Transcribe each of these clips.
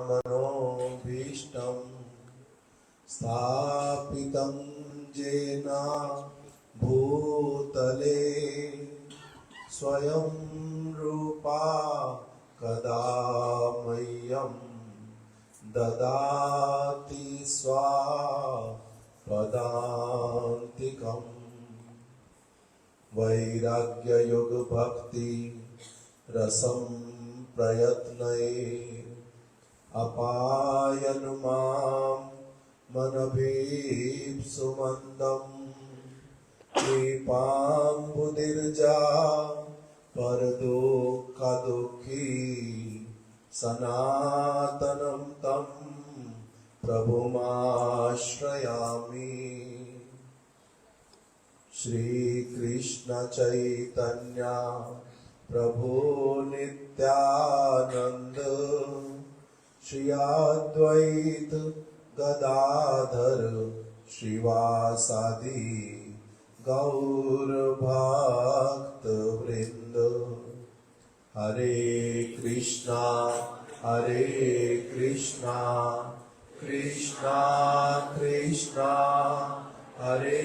मनोभीष्टं स्थापितं येन भूतले स्वयं रूपा कदा मह्यं ददाति स्वापदान्तिकम् वैराग्ययोग भक्ति रसं प्रयत्नये अपायन मां मनभीप्सुमन्दं कृपाम्बुदिर्जा परदुःखदुःखी सनातनं तं प्रभुमाश्रयामि। श्री कृष्ण चैतन्य प्रभु नित्यानंद श्री अद्वैत गदाधर श्रीवासादि गौर भक्त वृंद। हरे कृष्णा कृष्णा कृष्णा हरे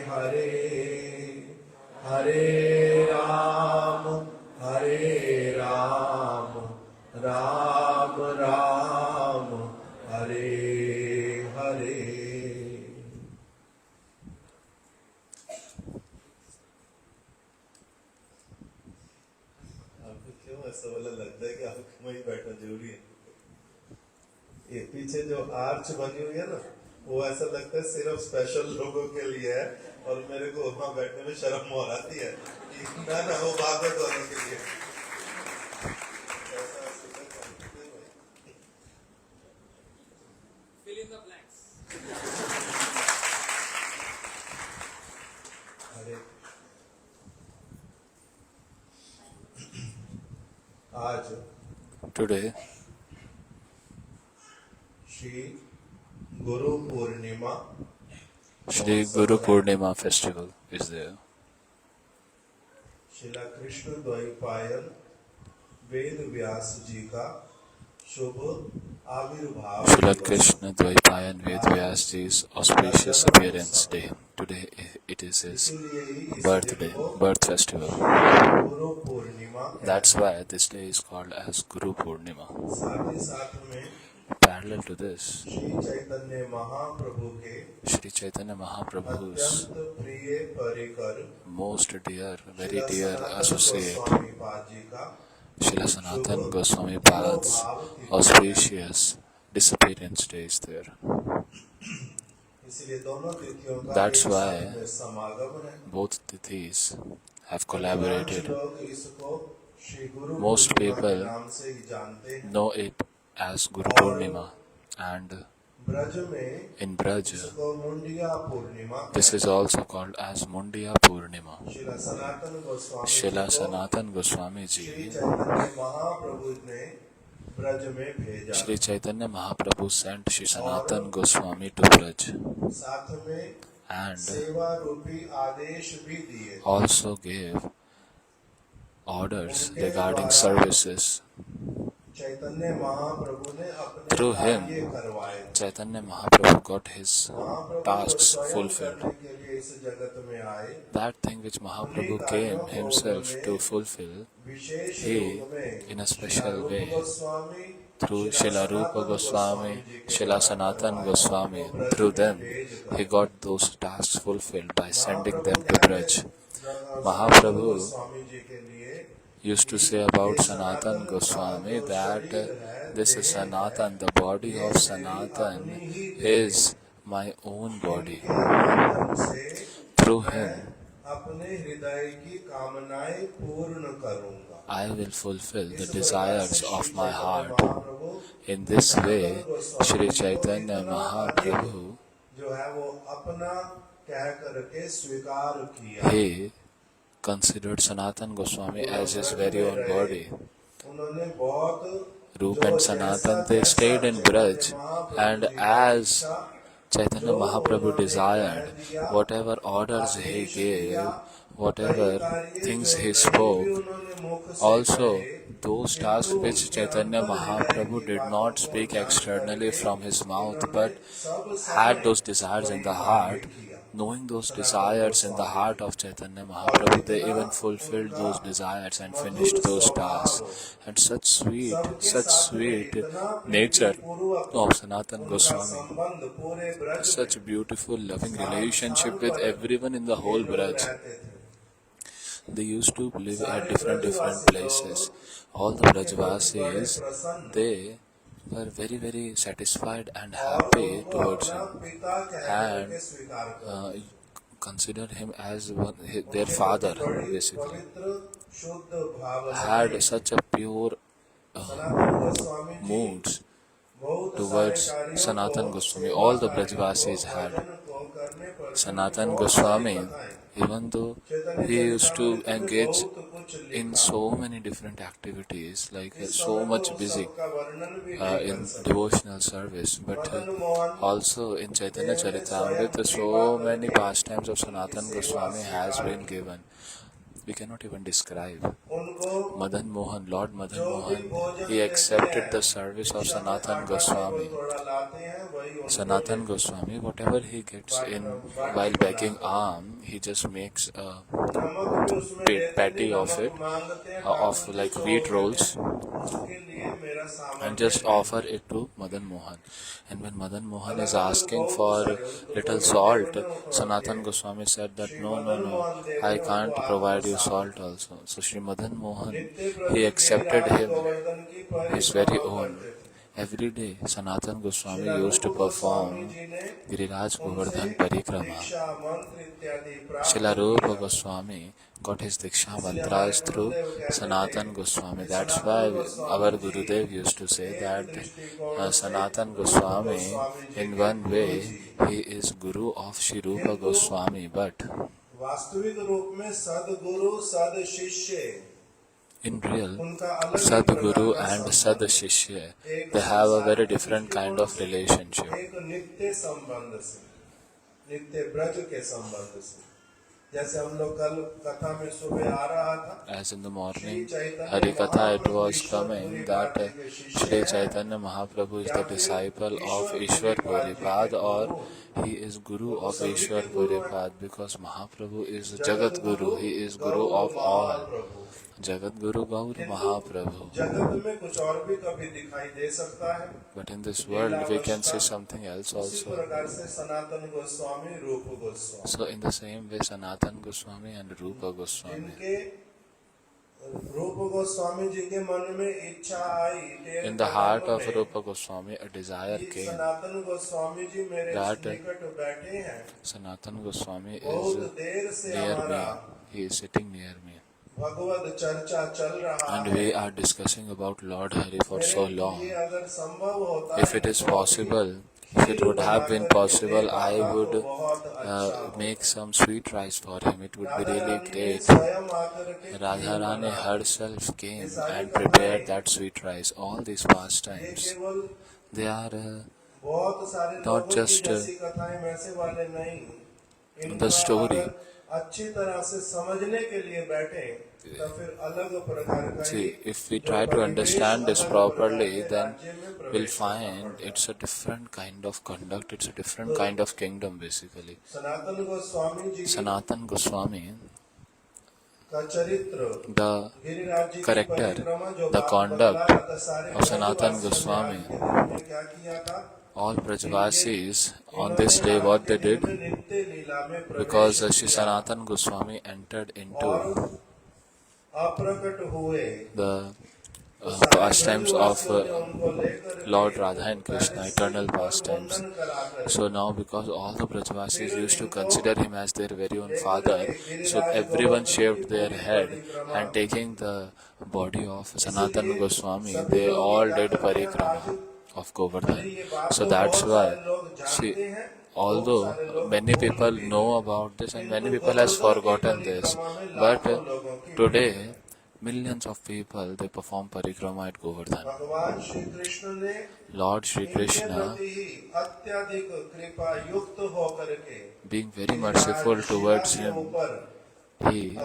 हरे हरे राम राम राम हरे हरे। आपको क्यों ऐसा वाला लगता है कि आपको वहीं बैठना जरूरी है? ये पीछे जो आर्च बनी हुई है ना, वो ऐसा लगता है सिर्फ स्पेशल लोगों के लिए है, और मेरे को वहां बैठने में शर्म हो आती है ना वो भागवत वालों के लिए। Fill in the blanks. आज Today, Shri Guru Purnima Shri Guru Purnima festival is there. Srila Krishna Dvaipayan Ved Vyas जी का शुभ आविर्भाव Srila Krishna Dvaipayan Vedvyas Ji's auspicious appearance day. Today it is his birth festival. Guru Purnima. That's why this day is called as Guru Purnima. साथ ही साथ में Parallel to this, Shri Chaitanya Mahaprabhu के Shri Chaitanya Mahaprabhu's अत्यंत प्रिय परिकर most dear, very dear associate, स्वामी पाद जी का Srila Sanatan Goswami Pad's auspicious disappearance day is there. इसलिए दोनों तिथियों का That's एक why साथ में समागम है। both Tithis have collaborated. लोग इसको श्री गुरु Most पूर्णिमा के people नाम से ही जानते हैं। know it as Guru Purnima, and Braj में in Braj इसको मुंडिया पूर्णिमा this is also called as Mundiya Purnima. Srila Sanatan Goswami Srila जी को Sanatan Goswami Shri Ji, Chaitanya Mahaprabhu ने ब्रज में भेजा। Shri Chaitanya Mahaprabhu sent Shri Sanatan Goswami to Braj साथ में and सेवा रूपी आदेश भी दिए। also gave orders regarding services. Chaitanya Mahaprabhu ने अपने Through him, कार्य करवाए। Chaitanya Mahaprabhu got his महाप्रभु tasks स्वयं fulfilled. करने के लिए इस जगत में आए। That thing which Mahaprabhu came himself to fulfill, wishes he, रूप में in a special रूप way, Goswami through Srila Rupa Goswami, Srila Sanatan Goswami, through them, he got those tasks fulfilled by sending them to Braj. Mahaprabhu Swami ji के लिए used to say about Sanatan Goswami that this is Sanatan, the body of Sanatan is my own body. से Through him, अपने हृदय की कामनाएं पूर्ण करूंगा। I will fulfill the desires of my heart. Mahaprabhu In this way, Shri Chaitanya Mahaprabhu, जो है वो अपना कह करके स्वीकार किया। he considered Sanatan Goswami as his very own body. उन्होंने बहुत Rupa and Sanatan, they stayed in Braj, and as Chaitanya Mahaprabhu desired, whatever orders he gave, whatever things he spoke, also those tasks which Chaitanya Mahaprabhu did not speak externally from his mouth, but had those desires in the heart. Knowing those desires in the heart of Chaitanya Mahaprabhu, they even fulfilled those desires and finished those tasks. And such sweet nature of Sanatana Goswami, such beautiful loving relationship with everyone in the whole Braj. They used to live at different places. All the Brajvasis, they were very satisfied and happy towards him, and considered him as their father, basically. Had such a pure moods towards Sanatana Goswami. All the Brajvasis had. Sanatana Goswami, even though he used to engage in so many different activities, like so much busy in devotional service, but also in Chaitanya Charitamrita, so many pastimes of Sanatana Goswami has been given. We cannot even describe. Madan Mohan, Lord Madan Mohan, he accepted the service of Sanatana Goswami. Sanatana Goswami, whatever he gets in while begging alms, he just makes a patty of it, of like wheat rolls, and just offer it to Madan Mohan. And when Madan Mohan is asking for little salt, Sanatana Goswami said that no, I can't provide you salt also. So Sri Madan Mohan, he accepted him, his very own. Every day, Sanatana Goswami used to perform Giriraj Govardhan Parikrama. Srila Rupa Goswami got his Diksha mantras through Sanatana Goswami. That's why our Gurudev used to say that Sanatana Goswami, in one way, he is Guru of Sri Rupa Goswami, but in real, Sadguru and Sadshishya, they have a very different kind of relationship. As in the morning, Harikatha, it was coming that Sri Chaitanya Mahaprabhu is the disciple of Ishwar Puripad, or he is Guru of Ishwar Puripad, because Mahaprabhu is Jagat Guru, he is Guru of all. Jagat Guru Gaur Mahaprabhu. But in this world we can see something else also. So in the same way, Sanatana Goswami and Rupa Goswami. In the heart of Rupa Goswami, a desire came that Sanatana Goswami is near me. He is sitting near me. And we are discussing about Lord Hari for so long. If it is possible, if it would have been possible, I would make some sweet rice for him. It would be really great. Radharani herself came and prepared that sweet rice. All these pastimes, they are not just the story. See, if we try to understand this properly, then we'll find it's a different kind of conduct, it's a different kind of kingdom basically. Sanatana Goswami, the character, the conduct of Sanatana Goswami, all Brajvasis on this day, what they did, because Sri Sanatana Goswami entered into the pastimes of Lord Radha and Krishna, eternal pastimes. So now, because all the Brajvasis used to consider him as their very own father, so everyone shaved their head, and taking the body of Sanatana Goswami, they all did parikrama of Govardhan. So that's why, see, although many people know about this and many people has forgotten this, but today millions of people, they perform parikrama at Govardhan. Lord Shri Krishna, being very merciful towards him, he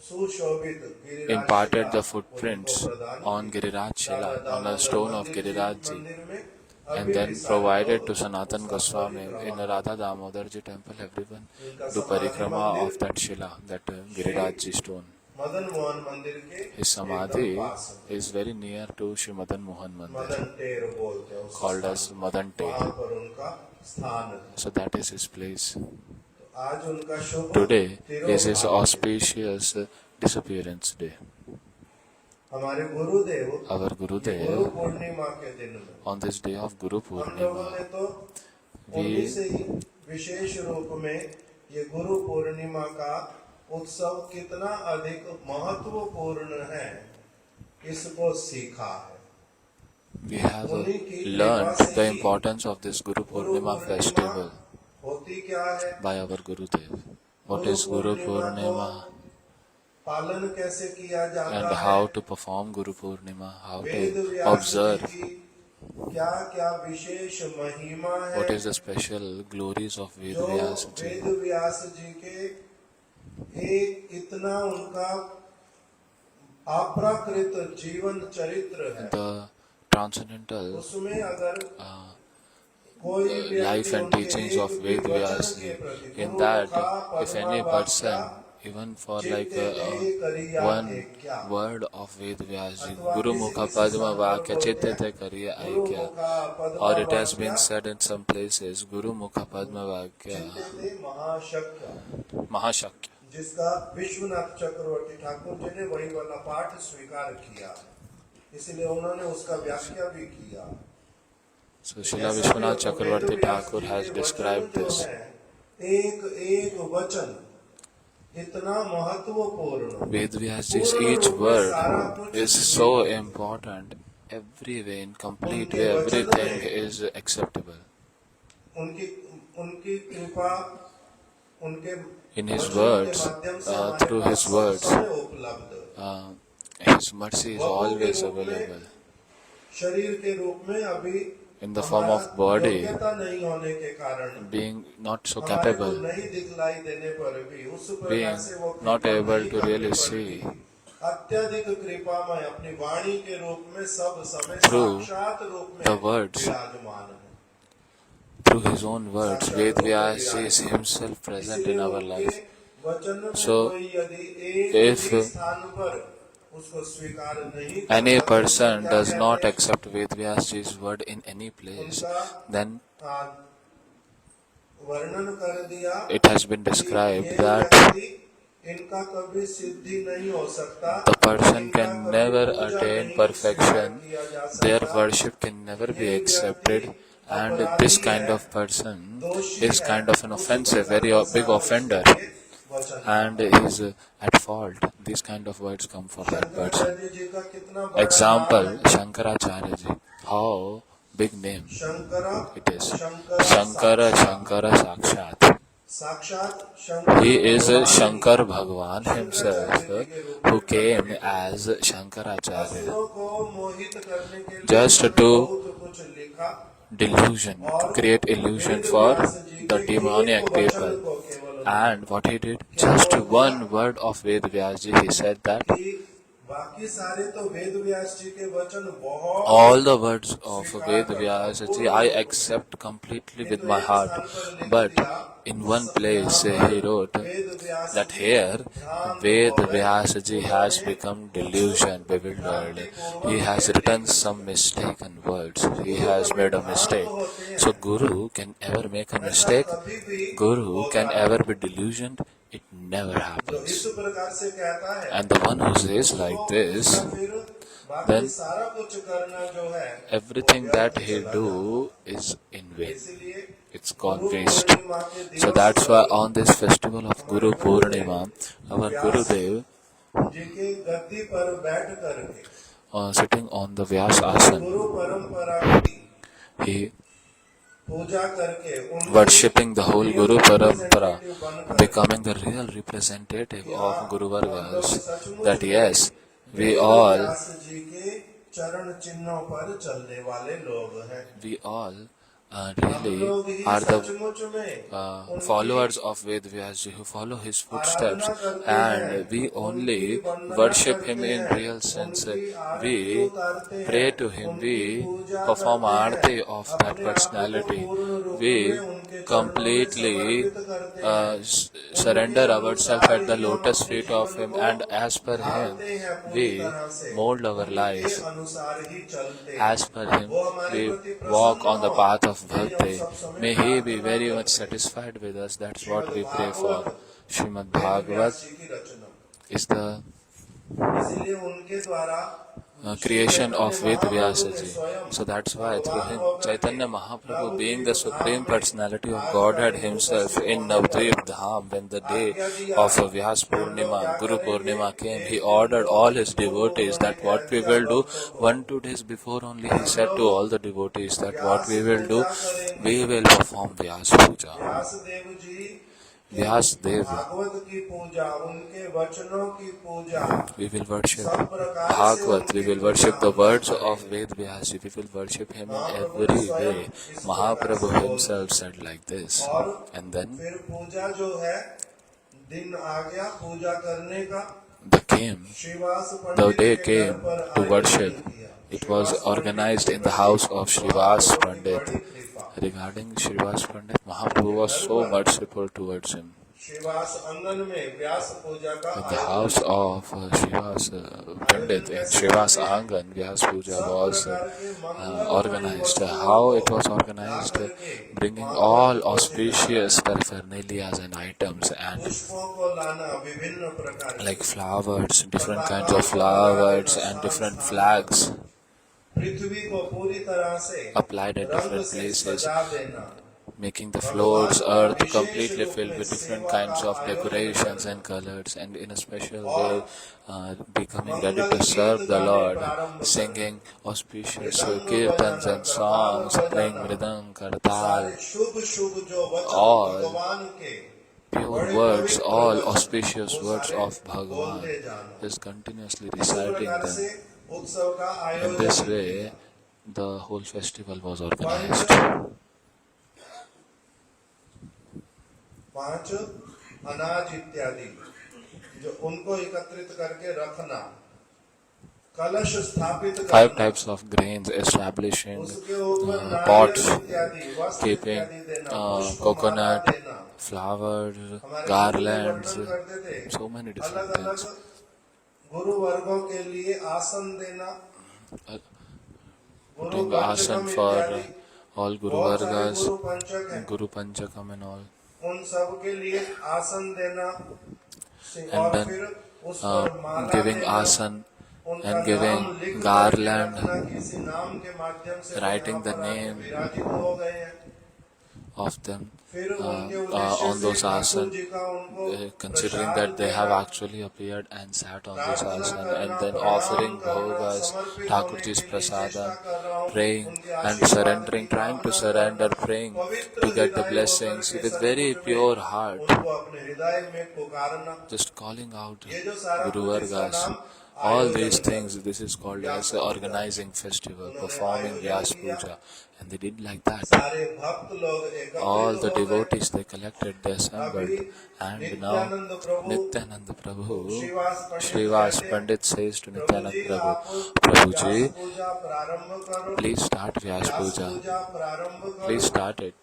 सुशोभित Giriraj imparted Shila the उनको footprints प्रदान on की। Giriraj Shila, Radha on a Damodar stone of मंदिर जी Giriraj Ji, मंदिर में and अभी भी then सारे provided लोग to Sanatan उसका Goswami in परिक्रमा Radha Damodar Ji temple. Everyone इनका do समाधि parikrama मंदिर of that Shila, that Shri Giriraj Ji stone. Madan Mohan मंदिर के His एकदम samadhi पास में is very near to Shri Madan Mohan Mandir, Madan टेर बोलते हैं उस called स्थान as को। Madan Tel. वहाँ पर उनका स्थान है। So that is his place. तो आज उनका शुभ Today is his तिरोभाव है। auspicious disappearance day. हमारे गुरुदेव Our ये Gurudev, गुरु पूर्णिमा के दिन में on this day of Guru हम लोगों Purnima, ने तो उन्हीं we से ही विशेष रूप में ये गुरु पूर्णिमा का उत्सव कितना अधिक महत्वपूर्ण है इसको सीखा है। we have उन्हीं की कृपा learned से the he importance of this Guru Guru Purnima Purnima festival होती क्या है, by our Gurudev. What Guru is Guru पूर्णिमा को Purnima पालन कैसे किया and जाता how है, to perform Guru Purnima, how Veda to Vyas observe, जी की क्या क्या विशेष महिमा है, what is the special glories of Ved जो Vyas वेद Ji. व्यास जी के एक इतना उनका अप्राकृत जीवन चरित्र है, The transcendental उसमें अगर uh, कोई व्यक्ति life and उनके teachings एक of भी Ved वचन Vyas के Ji, प्रति in गुरु that का if any पद्मा person, वाक्या even for चित्ते like ते करिया one ऐक्या, word of Ved Vyas Ji, अथवा Guru किसी Mukha किसी Padma संत Vakya बोलते Chitte हैं Te Kariya गुरु Aikya, मुखा पद्मा or it has वाक्या been said in some places, Guru Mukha Padma Vakya चित्ते ते महाशक्य, Mahashakya. जिसका विश्वनाथ चक्रवर्ती ठाकुर जी ने वही वाला पाठ स्वीकार किया, इसलिए उन्होंने उसका व्याख्या भी किया। So Srila Vishwanath Chakravarti Thakur has described this. एक एक वचन इतना महत्वपूर्ण, Ved Vyas Ji's each word is so important. Every way, in complete way, everything is acceptable. उनकी उनकी कृपा उनके In his वचनों words, के माध्यम से हमारे through पास his सब words, समय उपलब्ध। his mercy is वपु के always रूप में, available. शरीर के रूप में अभी In the form हमारा of body, योग्यता नहीं होने के कारण, being not so हमारे को capable, नहीं दिखलाई देने पर भी उस प्रकार being से वो not कृपा able नहीं to करने really पर see, भी अत्यधिक कृपा में अपनी वाणी के रूप में सब समय Through साक्षात रूप में the words, विराजमान है। through his own words, Ved Vyas is himself present in our life. So, if any person does not accept Ved Vyas Ji's word in any place, then वर्णन कर दिया, it has been described that इनका कभी सिद्धि नहीं हो सकता, the person इनका can कभी never पूजा attain नहीं perfection, किया जा their सकता। worship can never be ये accepted, व्यक्ति and अपराधी this kind है, of person दोषी is है, kind of an उस offensive, प्रकार very का big सारा offender, उसके वचन and is at fault. These kind of words come from that person. Shankaracharya ji का कितना बड़ा Example, नाम है। Shankaracharya Ji. How big name Shankara it is. Shankara Shankara, Shankara Sakshat. साक्षात शंकर He is भगवान Shankar Bhagwan himself, Shankaracharya ji के रूप में who came प्रकट as Shankaracharya, असुरों को मोहित करने के लिए just उन्होंने to बहुत कुछ लिखा, delusion, to create illusion for the demoniac people. And what he did, just one word of Ved Vyas Ji, he said that कि बाकी सारे तो वेद व्यास जी के वचन बहुत all the words of Ved Vyas Ji I accept completely with my heart. But in one place he wrote that here Ved Vyas Ji has become delusion, bewildered. He has written some mistaken words. He has made a mistake. So Guru can ever make a mistake? Guru can ever be delusioned? It never जो happens. इस प्रकार से कहता है, And the one who says like this, फिर बाकी then सारा कुछ करना जो है everything that he do is in vain. इसलिए It's gone waste. पूर्णिमा के दिवस So that's why on this festival of Guru Purnima, our Gurudev, जी के गद्दी पर बैठ करके sitting on the Vyas Asana, गुरु परंपरा की he पूजा करके उनकी worshipping the whole Guru Parampara, representative बनकर becoming the real representative of Guru हम लोग Vargas, सचमुच that में yes, we वेद all व्यास जी के चरण चिन्हों पर चलने वाले लोग हैं। we all really are the followers of Ved Vyasji who follow his footsteps, and we only worship him in real sense. We pray to him, we perform aarti of that personality, we completely surrender ourselves at the lotus feet of him, and as per him we mold our life. As per him, we walk on the path of bhakti. May he be very much satisfied with us. That's what we pray for. Srimad Bhagavat is the creation of Ved Vyasaji. So that's why through him, Chaitanya Mahaprabhu, being the Supreme Personality of Godhead himself in Navadvip Dham, when the day of Vyas Purnima, Guru Purnima came, he ordered all his devotees that what we will do. 1-2 days before only he said to all the devotees that what we will do, we will perform Vyas Puja. Vyas Dev, we will worship Bhagavat, we will worship the words of Ved Vyasji, we will worship him in every way. Mahaprabhu himself said like this. And then the day came to worship. It was organized in the house of Srivas Pandit. Regarding Srivas Pandit, Mahaprabhu was so merciful towards him. In the house of Srivas Pandit, in Srivas Angan, Vyas Puja was organized. How it was organized? Bringing all auspicious paraphernalias and items, and like flowers, different kinds of flowers and different flags applied at different places, making the floors, earth completely filled with different kinds of decorations and colors, and in a special way becoming ready to serve the Lord, singing auspicious kirtans and songs, playing mridang, kartal, all pure words, all auspicious words of Bhagavan, is continuously reciting them. In this way, the whole festival was organized. 5 अनाज इत्यादि जो उनको एकत्रित करके रखना, कलश स्थापित करना, 5 types of grains, establishing pots, keeping coconut, flowers, garlands, so many different things. गुरु वर्गों के लिए आसन देना, putting asan for all Guru Vargas, Guru Panchakam and all. उन सब के लिए आसन देना, and then giving asan and giving garland, writing the name of them on those asan, considering that they have actually appeared and sat on this asan, and then offering bhogas, Thakurji's prasadam, praying and surrendering, trying to surrender, praying to get the blessings with very pure heart, just calling out Guru Vargas. All these things, this is called as organizing festival, performing Vyas Puja, and they did like that. All the devotees, they collected, they assembled, and now Nityananda Prabhu, Srivas Pandit says to Nityananda Prabhu, Prabhuji, please start Vyas Puja, please start it.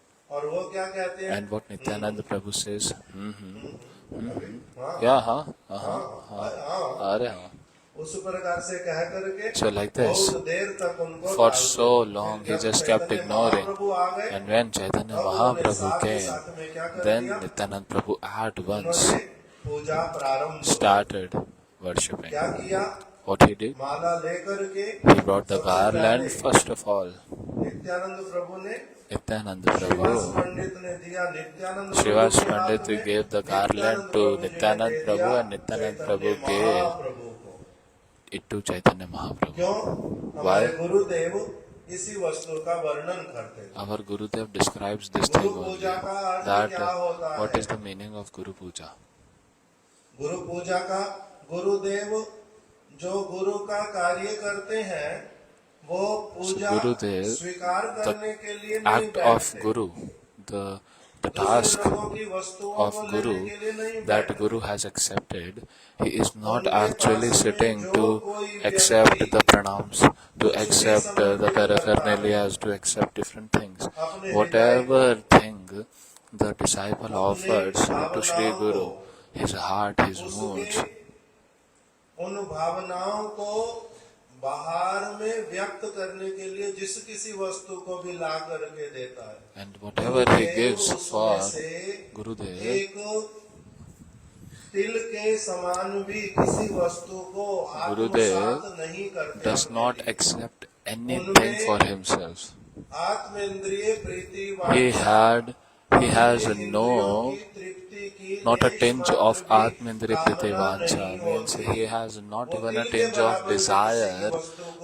And what Nityananda Prabhu says, yeah, so like this, for so long he just kept ignoring, and when Chaitanya Mahaprabhu came, then Nityananda Prabhu at once started worshipping. What he did? He brought the garland first of all. Nityananda Prabhu, Srivas Pandit gave the garland to Nityananda Prabhu, and Nityananda Prabhu gave it to Chaitanya Mahaprabhu. Why? Our Gurudev describes this thing only, that what is the meaning of Guru Puja. Guru Puja ka Gurudev जो गुरु का कार्य करते हैं वो पूजा Gurudev, स्वीकार the करने के लिए नहीं act of बैठते, Guru, the दूसरे task लोगों की वस्तुओं को of लेने Guru के लिए नहीं that बैठते। Guru has accepted, he is not उनके actually पास में sitting जो to कोई accept व्यक्ति the pranams, to कुछ भी accept the समर्पित करता है paraphernalias, to accept different things. अपने हृदय Whatever को, thing the disciple अपने offers to Sri भावनाओं Guru, को, his heart, his moods, उसके उन भावनाओं को बाहर में व्यक्त करने के लिए जिस किसी वस्तु को भी ला करके देता है, and whatever he Gurudev gives for उसमें से Gurudev, एक तिल के समान भी किसी वस्तु को आत्मसात नहीं करते, does अपने not लिए। accept anything for himself. आत्मेंद्रिय Preeti He has no, not a tinge of Atmendriya Priti Vancha, means he has not even a tinge of desire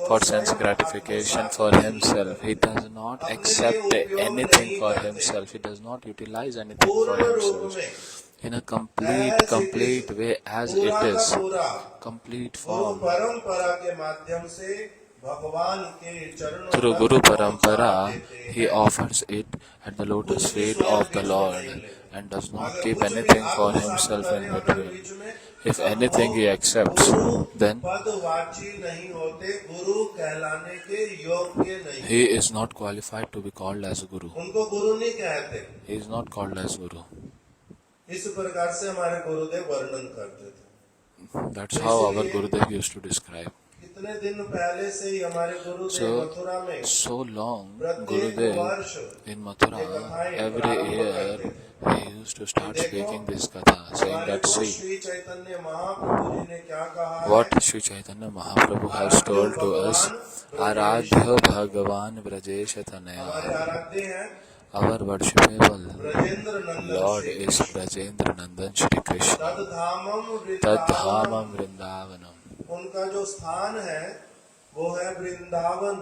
for sense gratification for himself. He does not accept anything for himself. He does not utilize anything for himself. In a complete way as it is, complete Guru form. परंपरा के माध्यम से भगवान के चरणों Through तक Guru पहुंचा Parampara, देते he हैं। offers it at the lotus कुछ भी feet स्वयं of the बीच में Lord नहीं ले। and does not अगर keep कुछ भी anything for आत्मसात himself करें in अगर between. बीच में, If तब anything वो he accepts, गुरु then पदवाची नहीं होते, गुरु कहलाने के योग्य नहीं। he is not qualified to be called as a Guru. उनको गुरु नहीं कहते। He is not called as Guru. इस प्रकार से हमारे गुरुदेव वर्णन करते थे। That's how our Gurudev used to describe. कितने दिन पहले से ही हमारे गुरुदेव मथुरा में So long, प्रत्येक Gurudev वर्ष in Mathura, every year, he used to start speaking this katha, saying हमारे that, Guru see, Shri Chaitanya Mahaprabhu ji ने क्या कहा है, what Sri Chaitanya Mahaprabhu has told to us, Aradhya Bhagavan Brajesh Tanaya. हमारे आराध्य हैं Our worshipable Brajendra Nandan Lord Shri is Brajendra Nandan Shri Krishna. तद्धामम Tadhamam वृंदावनम। Vrindavanam. उनका जो स्थान है वो है वृंदावन।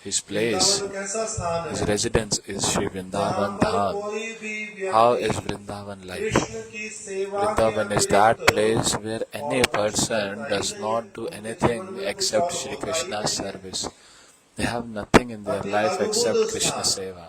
His place, वृंदावन कैसा स्थान his है residence is Sri जहाँ Vrindavan पर Dham. कोई भी How व्यक्ति is Vrindavan like? कृष्ण की सेवा के Vrindavan is that अतिरिक्त place where any person does not do anything except Shri Krishna's service. They have nothing in their life except Krishna Seva.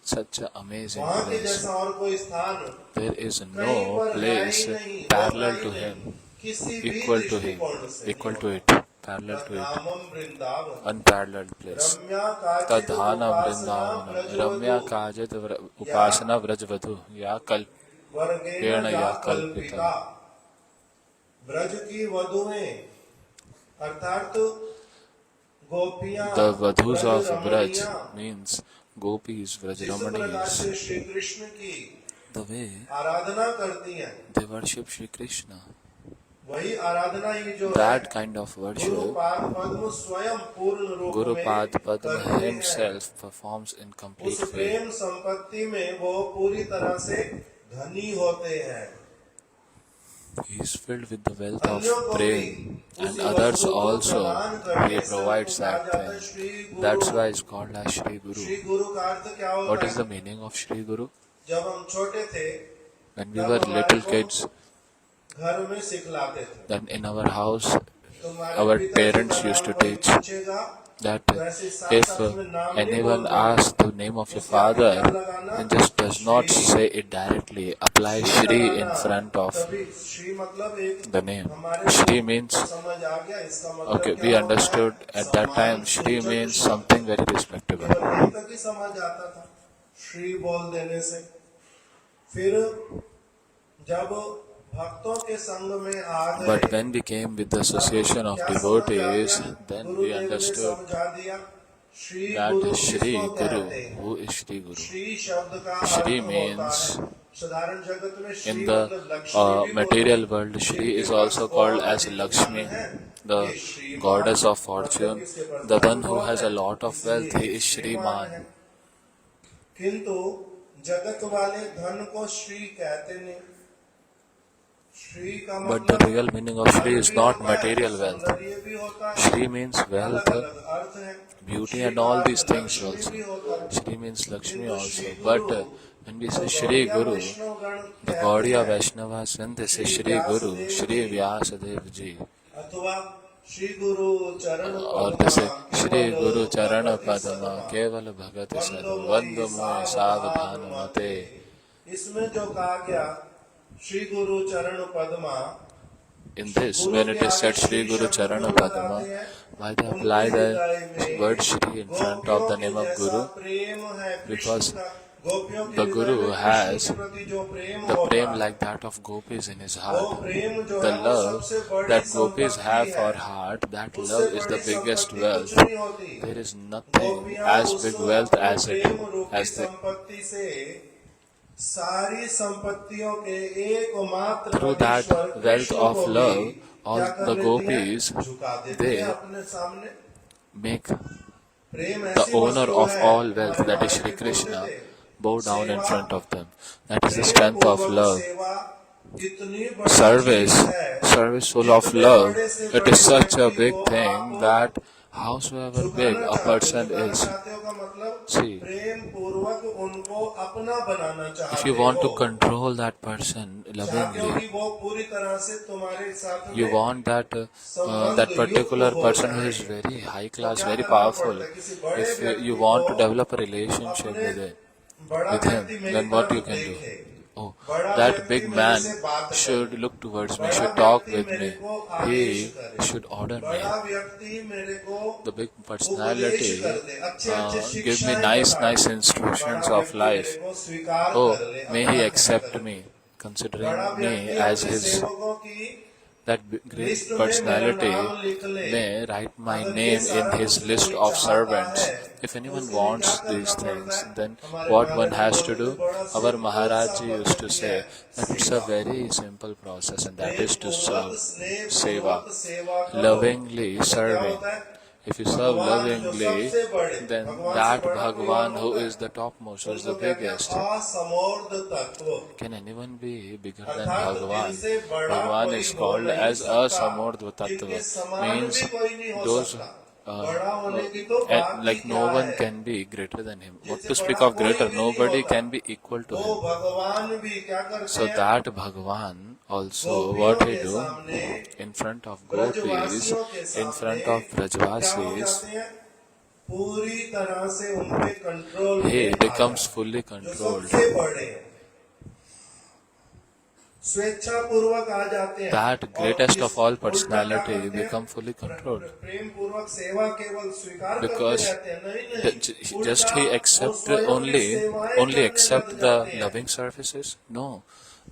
Such an amazing वहाँ के place. जैसा और कोई स्थान There is कहीं no पर है place ही नहीं, parallel होगा to ही him, नहीं, किसी भी equal to him, दृष्टिकोण से equal नहीं to होगा। it, parallel to it, तद्धामम Vrindavan unparalleled place. Ramya काचित Tadhana Upasana Vrindavanam, Ramya प्रज्वलतु Kajit Upasana Vrajvadhu, Ya वर्गेण Kalpena या Ya कल्पिता। Kalpita. ब्रज की वधुएं अर्थात गोपियां, The Vadhus of Braj ब्रजरमणियां, means Gopis, जिस प्रकार से Vrajramanis. श्री कृष्ण की The way आराधना करती हैं, they worship Shri Krishna, वही आराधना ही जो that है kind of गुरु worship पाद पद्म स्वयं पूर्ण रूप Guru में Padma करते हैं। himself performs in complete उस way. प्रेम संपत्ति में वो पूरी तरह से धनी होते हैं। He is filled with the wealth of prem, and others also he provides that thing. That's why it's called as Shri Guru. Shri गुरु का अर्थ क्या होता What है? is the meaning of Shri Guru? जब हम छोटे थे When we were little kids, घर में सिखलाते थे, then in our house, तुम्हारे our पिताजी parents का used to नाम कोई teach पूछेगा, that वैसे साथ if साथ में नाम नहीं anyone बोलते, asks the name of your उसके आगे क्या father लगाना? and just does not Shri say it directly, apply Shri in लगाना। front of तभी श्री मतलब एक the name. हमारे Shri को means, समझ आ गया, इसका मतलब okay, क्या we होता है? understood at that time सम्मान Shri सूचक means शब्द। something very respectable. केवल यहीं तक ही समझ आता था श्री बोल देने से। फिर जब भक्तों के संग में आ गए, But when we came with the association of क्या समझ आ devotees, गया? then we गुरुदेव ने understood समझा दिया श्री गुरु that Shri किसको Guru, कहते हैं? who is Shri Guru? Shri शब्द का Shri अर्थ means, होता है साधारण जगत में श्री in the मतलब लक्ष्मी भी material बोलते हैं। world, Shri जिनके is पास also called बहुत as अधिक Lakshmi, धन है, the ये श्रीमान, goddess of मतलब fortune. इसके पास The धन one who बहुत has है, a lot of wealth, इसलिए he is श्रीमान है। Shriman. किंतु जगत वाले धन को श्री कहते नहीं। श्री का But मतलब the real meaning of Shri धन is भी not होता है, material wealth. सौंदर्य भी होता है, Shri means wealth, अलग-अलग अर्थ है। beauty श्री and का all earth these things Lakshmi also. भी होता है। Shri means Lakshmi किंतु also. Shri But Guru, when we say तो Shri गौड़िया Guru, वैष्णवगण the कहते Gaudiya हैं, Vaishnavas, when they say Shri Shri Guru, Vyasadeva Shri ji, Vyasadeva Ji, अथवा श्री गुरु चरण और जैसे श्री गुरु चरण पद्मा केवल भगत सद वंद मोय सावधान मते. इसमें जो कहा गया श्री गुरु चरण Padma, In this, when it is said Shri Guru Charana Padma, why they apply the word Shri in front of the name of Guru? Because the Guru has the prem like that of gopis in his heart. The love that gopis have for heart, that love is the biggest wealth. There is nothing as big wealth as the सारी संपत्तियों के एकमात्र through that wealth of love, all the gopis, they अपने सामने make the owner of all wealth, that is Shri Krishna, bow down in front of them. That is the strength of love. Service full of love, it is such a big thing that howsoever big a person is, see, if you want to control that person lovingly, you want that that particular person who is very high class, very powerful, if you want to develop a relationship with him, then what you can do? Oh, that big man should look towards me, should talk with me, he should order me. The big personality give me nice instructions of life. Oh, may he accept me, considering me as his. That great personality may write my name in his list of servants. If anyone wants these things, then what one has to do? Our Maharaj Ji used to say that it's a very simple process, and that is to serve, seva, lovingly serving. If you serve lovingly, then that Bhagavan who is the topmost, who is the biggest, can anyone be bigger than Bhagavan? Bhagavan is called as a Samordha Tattva, means those like no one can be greater than him. What to speak of greater? Nobody can be equal to him. So that Bhagavan also, what he do in front of gopis, in front of Brajvasis, he becomes fully controlled. That greatest of all personality become fully controlled. Because just he accept only accept the loving services? No.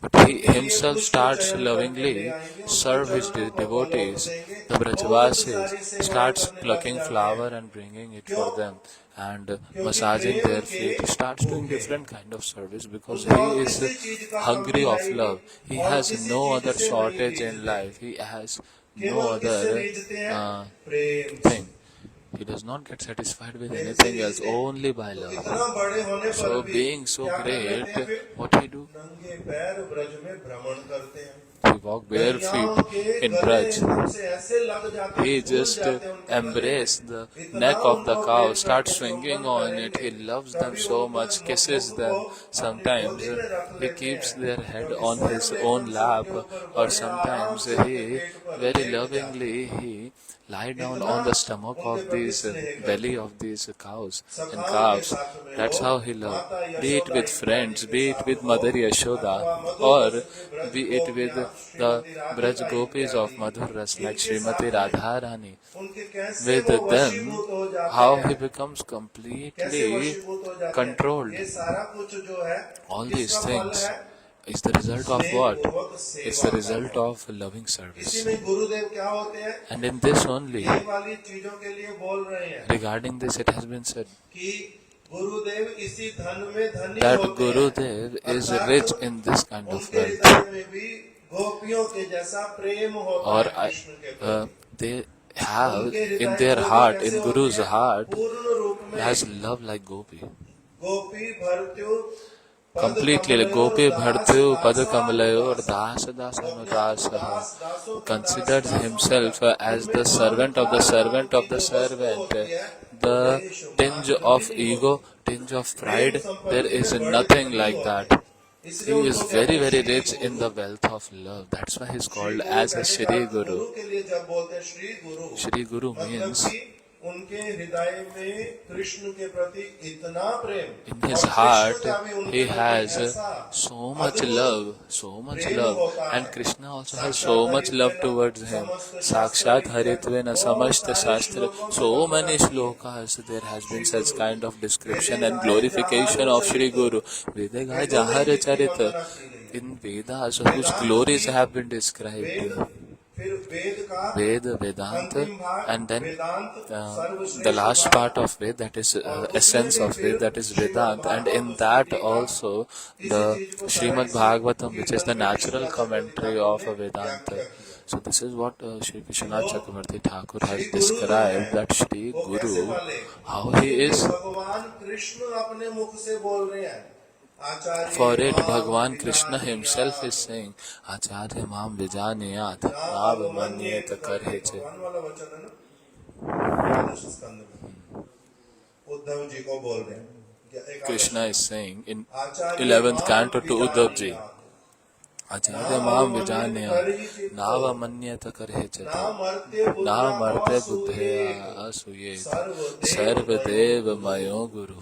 But he himself starts lovingly serve his devotees. The Brajvasis starts plucking flower and bringing it for them and massaging their feet. He starts doing different kind of service because he is hungry of love. He has no other shortage in life. He has no other thing. He does not get satisfied with anything else, only by love. So being so great, what he do? He walk bare feet in Braj. He just embrace the neck of the cow, start swinging on it. He loves them so much, kisses them. Sometimes he keeps their head on his own lap, or sometimes he very lovingly he lie down on the stomach of these belly of these cows and calves. That's how he loved. Be it with friends, be it with Mother Yashoda, or be it with the Braj Gopis of Madhur Ras like Srimati Radharani. With them, how he becomes completely controlled. All these things is the result of what? It's the result of loving service. And in this only, regarding this it has been said that Gurudev is rich in this kind of wealth. Or they have in their heart, in Guru's heart, has love like Gopi. Completely, like Gopi Bhartyu Padakamalayur Das Das Anudasaha, considers himself as the servant of the servant of the servant. The tinge of ego, tinge of pride, there is nothing like that. इसलिए He is उनको very, कहते हैं very Shri rich in the Guru. wealth of love. That's why he's Shri called Guru as a कहते Shri हैं, Guru. गुरु के लिए जब बोलते हैं श्री गुरु, Shri Guru मतलब means कि उनके हृदय में कृष्ण के प्रति इतना प्रेम, in his और heart कृष्ण का भी उनके he प्रति has ऐसा so much अद्भुत love, so much प्रेम love, होता and है। Krishna also has साक्षात so much love हरित्वेन towards him. समस्त शास्त्र Sakshat विद्या, Haritvena बहुत Samashta सारे Shastra. श्लोकों में So महिमा many रखी है shlokas there has Shri been such Guru kind की। of description वेदे and गाए glorification जहारो of Shri Charit, Guru. Vedagai वेदों में ही Jahar जिसकी Charita. वंदना की गई है। In Vedas whose Vedanta glories भी, have been described. वेद, फिर वेद का Ved, Vedanta, अंतिम भाग, and then वेदांत the सर्वश्रेष्ठ last भाग, part of Ved, that is और उसमें essence भी of फिर Ved, that is Shrimad Vedanta, and in Bhagavat that स्तुति का also इसी the चीज को सारा Srimad इस Bhagavatam, which is the कीर्तन में natural Krishna Chakraborty commentary Thakur of ने a Vedanta. व्याख्या किया। So this is what Shri Krishna तो Chakravarti Thakur has श्री गुरु जो है described, that Shri वो कैसे Guru, वाले, how he क्योंकि is. भगवान कृष्ण अपने मुख से बोल रहे हैं, For आचार्य it, माम Bhagavan Krishna himself is विजानीयात्, saying, Acharya Mam Vijaniyat, ना Navamanyet अवमन्येत करके, Karheche. भगवान वाला वचन है ना द्वादश स्कंद में, उद्धव जी को बोल रहे हैं। एकादश Krishna is saying in Acharya 11th माम canto to Uddhav ji, विजानीयात्, Acharya Mam Vijanya, Nava Manyata ना Karhechate, मरते Na बुद्धया Marte असूये, Buddhaya Asuyet, सर्वदेव Sarvadev मयो Mayo Guru.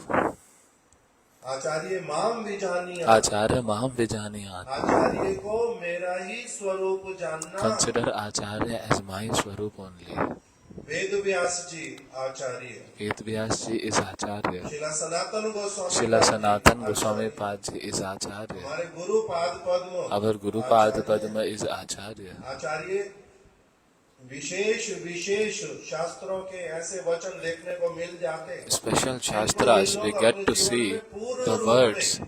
आचार्य माम विजानीयात्, Acharya Mam Vijaniyat. आचार्य को मेरा ही स्वरूप जानना। Consider Acharya as my Swarup only. Ved Vyas ji Acharya, Ved Vyas ji is Acharya. Shila Sanatan Goswami Srila Sanatan Acharya, Goswami Pad ji is Acharya. हमारे गुरु पाद पद्म Our Guru Pad Acharya. Padma is Acharya. आचार्य विशेष विशेष शास्त्रों के ऐसे वचन देखने को मिल जाते हैं, Special Shastras, we get to see the words,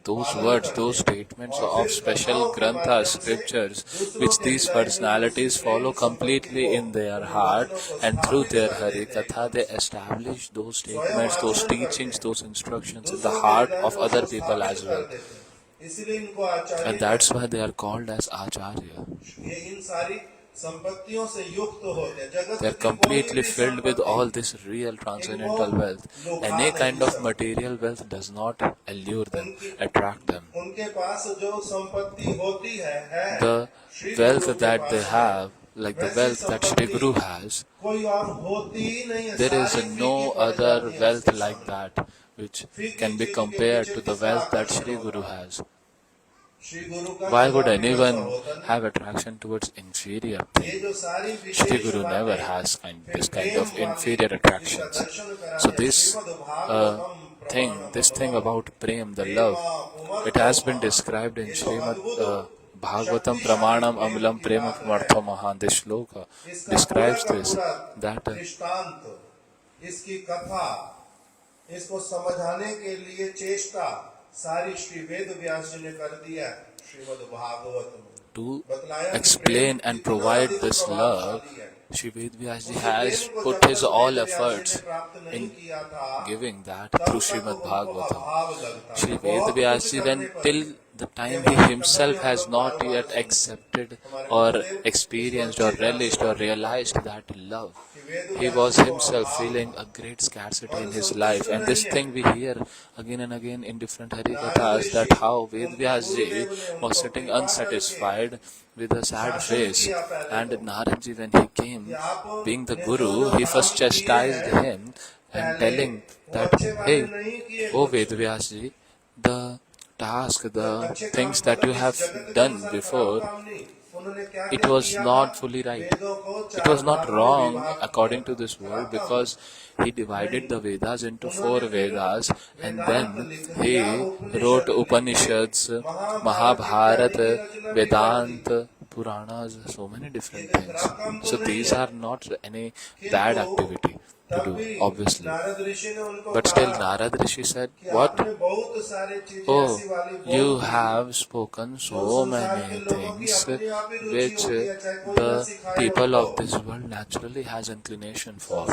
those words, those statements of special granthas, scriptures, which these personalities follow completely in their heart, and through their Hari Katha they establish those statements, those teachings, those instructions in the heart of other people as well. इसलिए इनको आचार्य, And that's why they are called as Acharya. ये इन सारी संपत्तियों से युक्त होते हैं। जगत They are की कोई completely भी filled with संपत्ति all this real transcendental wealth. Any kind of material wealth does not allure them, attract them. उनके पास जो संपत्ति होती है The श्री wealth गुरु के that पास they है। have, like the वैसी wealth that Shri संपत्ति Guru has, कोई और होती ही नहीं है। there is सारी फीकी no पड़ other जाती है wealth उसके like सामने। that which फीकी can be चीज के compared पीछे to the किसका wealth that आकर्षण Shri होता Guru है? has. श्री गुरु का Why would कदापि वैसा anyone होता नहीं। have attraction towards inferior ये thing? जो सारी Shri विशेष Guru बातें, never has फिर this kind प्रेम of वाली, inferior जिसका attractions. दर्शन कराते So हैं, this Shrimad Bhagavatam thing, this thing about prem, the love, it has been described in Srimad Bhagavatam Pramanam Amalam Prema Martho Mahan. This shloka describes this, that दृष्टांत, इसकी कथा, इसको समझाने के लिए चेष्टा सारी श्री वेद व्यास जी ने कर दिया श्रीमद् भागवत में। to बतलाया कि explain प्रेम and कितना provide अधिक this love, प्रभावशाली है। Shri Ved Vyas ji उस has प्रेम को put जब his तक all वेद व्यास जी ने efforts प्राप्त नहीं in किया था, giving that तब through तक Srimad उनको Bhagavatam. अभाव लगता Shri था। बहुत Ved Vyas कुछ ji, करने when पर till the time he himself has not yet accepted or experienced or relished or realized that love, he was himself feeling a great scarcity in his life. And this thing we hear again and again in different Hari Kathas, that how Ved Vyas ji was sitting unsatisfied with a sad face, and Narad ji, when he came, being the Guru, he first chastised him and telling that, hey, oh Ved Vyas ji, the task, the things that you have done before, it was not fully right. It was not wrong according to this world, because he divided the Vedas into 4 Vedas, and then he wrote Upanishads, Mahabharata, Vedanta, Puranas, so many different things. So these are not any bad activity to do, obviously. But still Narad Rishi said, what? Oh, you have spoken so many things which the people of this world naturally has inclination for.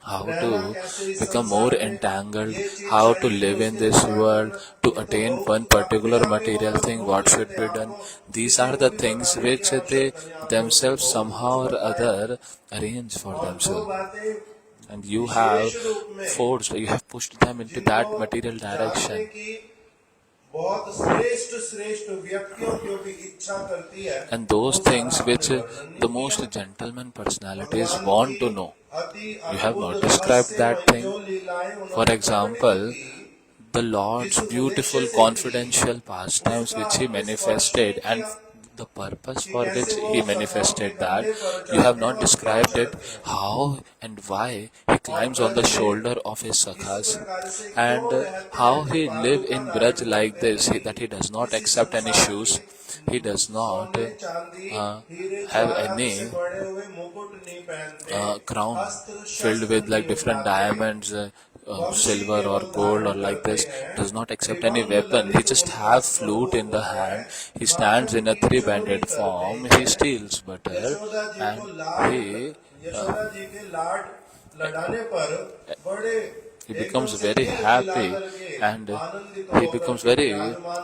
How to become more entangled, how to live in this world, to attain one particular material thing, what should be done. These are the things which they themselves somehow or other arrange for themselves. And you have forced, you have pushed them into that material direction. बहुत श्रेष्ठ श्रेष्ठ व्यक्तियों की भी इच्छा करती है, and those things which the most gentleman personalities want to know. You have not described that thing. For example, the Lord's beautiful confidential pastimes which He manifested and the purpose for which He manifested that, you have not described it, how and why He climbs on the shoulder of His sakhas and how He live in Braj like this, that He does not accept any shoes, He does not have any crown filled with like different diamonds, silver or gold or like this, does not accept any weapon. He just have flute in the hand. He stands in a three-banded form. He steals butter and he becomes very happy and he becomes very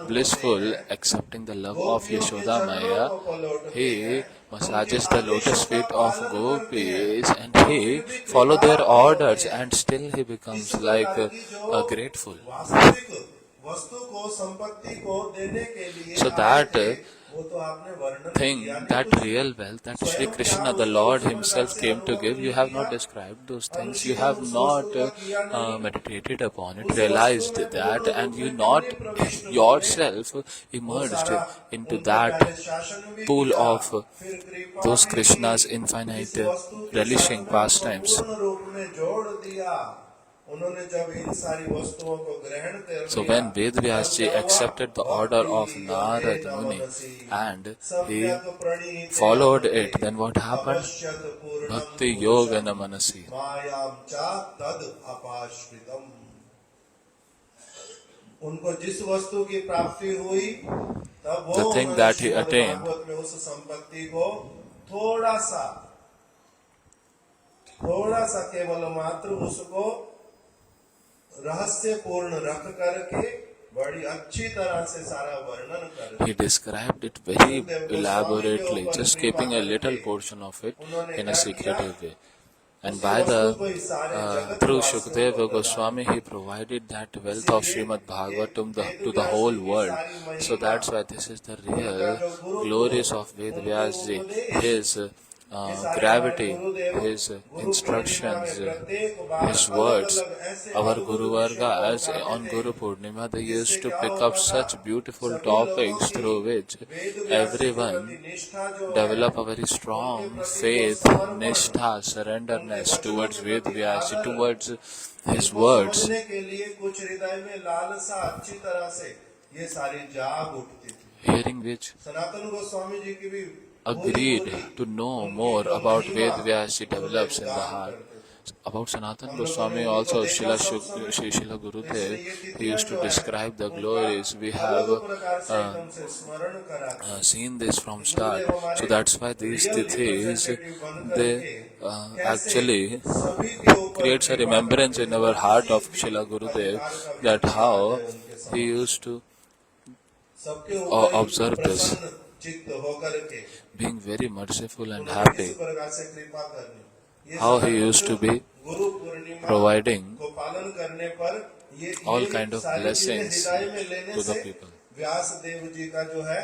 blissful, accepting the love of Yashoda Maya. He massages the lotus feet of gopis and he follow their orders and still he becomes like grateful. So that thing, that real wealth that Shri Krishna, the Lord Himself came to give, you have not described those things, you have not meditated upon it, realized that, and you not yourself emerged into that pool of those Krishna's infinite relishing pastimes. So when Vedvyasji accepted the order of Narad Muni and he followed it, then what happened? Bhakti Yogana Manasi. The thing that he attained, थोड़ा सा केवल मात्र उसको रहस्यपूर्ण रख करके बड़ी अच्छी तरह से सारा वर्णन कर, he described it very elaborately, just keeping a little portion of it in a secretive way. And by through Shukadeva Goswami, he provided that wealth of Srimad Bhagavatam to the whole world. So that's why this is the real glories of Vedvyasji, his gravity, his instructions, his words. Our Guru Vargas on Guru Purnima, they used to pick up such beautiful topics through which everyone develop a very strong faith, nishtha, surrenderness towards Vedvyasji, towards his words. Hearing which agreed to know more about Vedvyasji develops in the heart. About Sanatana Goswami also, Srila Gurudev, he used to describe the glories. We have seen this from start. So that's why these tithis, they actually creates a remembrance in our heart of Srila Gurudev, that how he used to observe this, being very merciful and happy, how he used to be providing all kind of blessings to the people. Vyasdev जी का जो है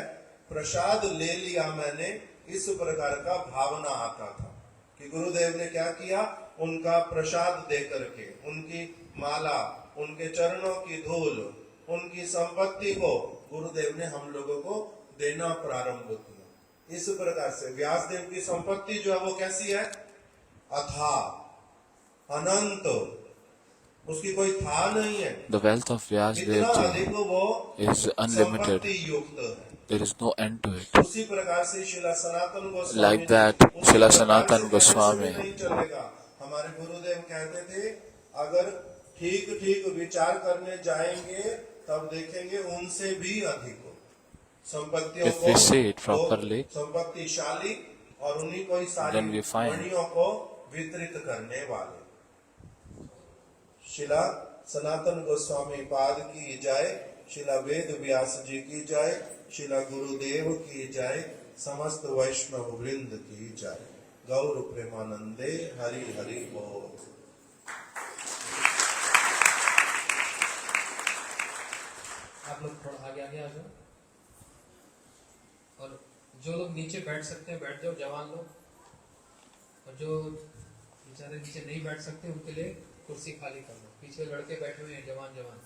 प्रसाद ले लिया मैंने, इस प्रकार का भावना आता था कि गुरुदेव ने क्या किया, उनका प्रसाद दे करके उनकी माला, उनके चरणों की धूल, उनकी संपत्ति को गुरुदेव ने हम लोगों को देना प्रारंभ किया। इस प्रकार से व्यासदेव की संपत्ति जो है वो कैसी है, अथाह, अनंत, उसकी कोई था नहीं है। The wealth of Vyasdev ji is unlimited. There is no end to it. उसी प्रकार से Srila Sanatan Goswami, like that, Srila Sanatana Goswami, हमारे गुरुदेव कहते थे, अगर ठीक ठीक विचार करने जाएंगे तब देखेंगे उनसे भी अधिक हो संपत्तियों if we see it properly, संपत्तिशाली और उन्हीं को ही सारी मणियों को वितरित करने वाले। शिला सनातन गोस्वामी पाद की जाए, शिला वेद व्यास जी की जाए, शिला गुरुदेव की जाए, समस्त वैष्णव वृंद की जाए। गौर प्रेमानंदे हरि हरि बोल। आप लोग थोड़ा आगे आगे आ जाओ, और जो लोग नीचे बैठ सकते हैं बैठ जाओ, जवान लोग, और जो बेचारे नीचे नहीं बैठ सकते उनके लिए कुर्सी खाली कर दो। पीछे लड़के बैठे हुए हैं, जवान जवान,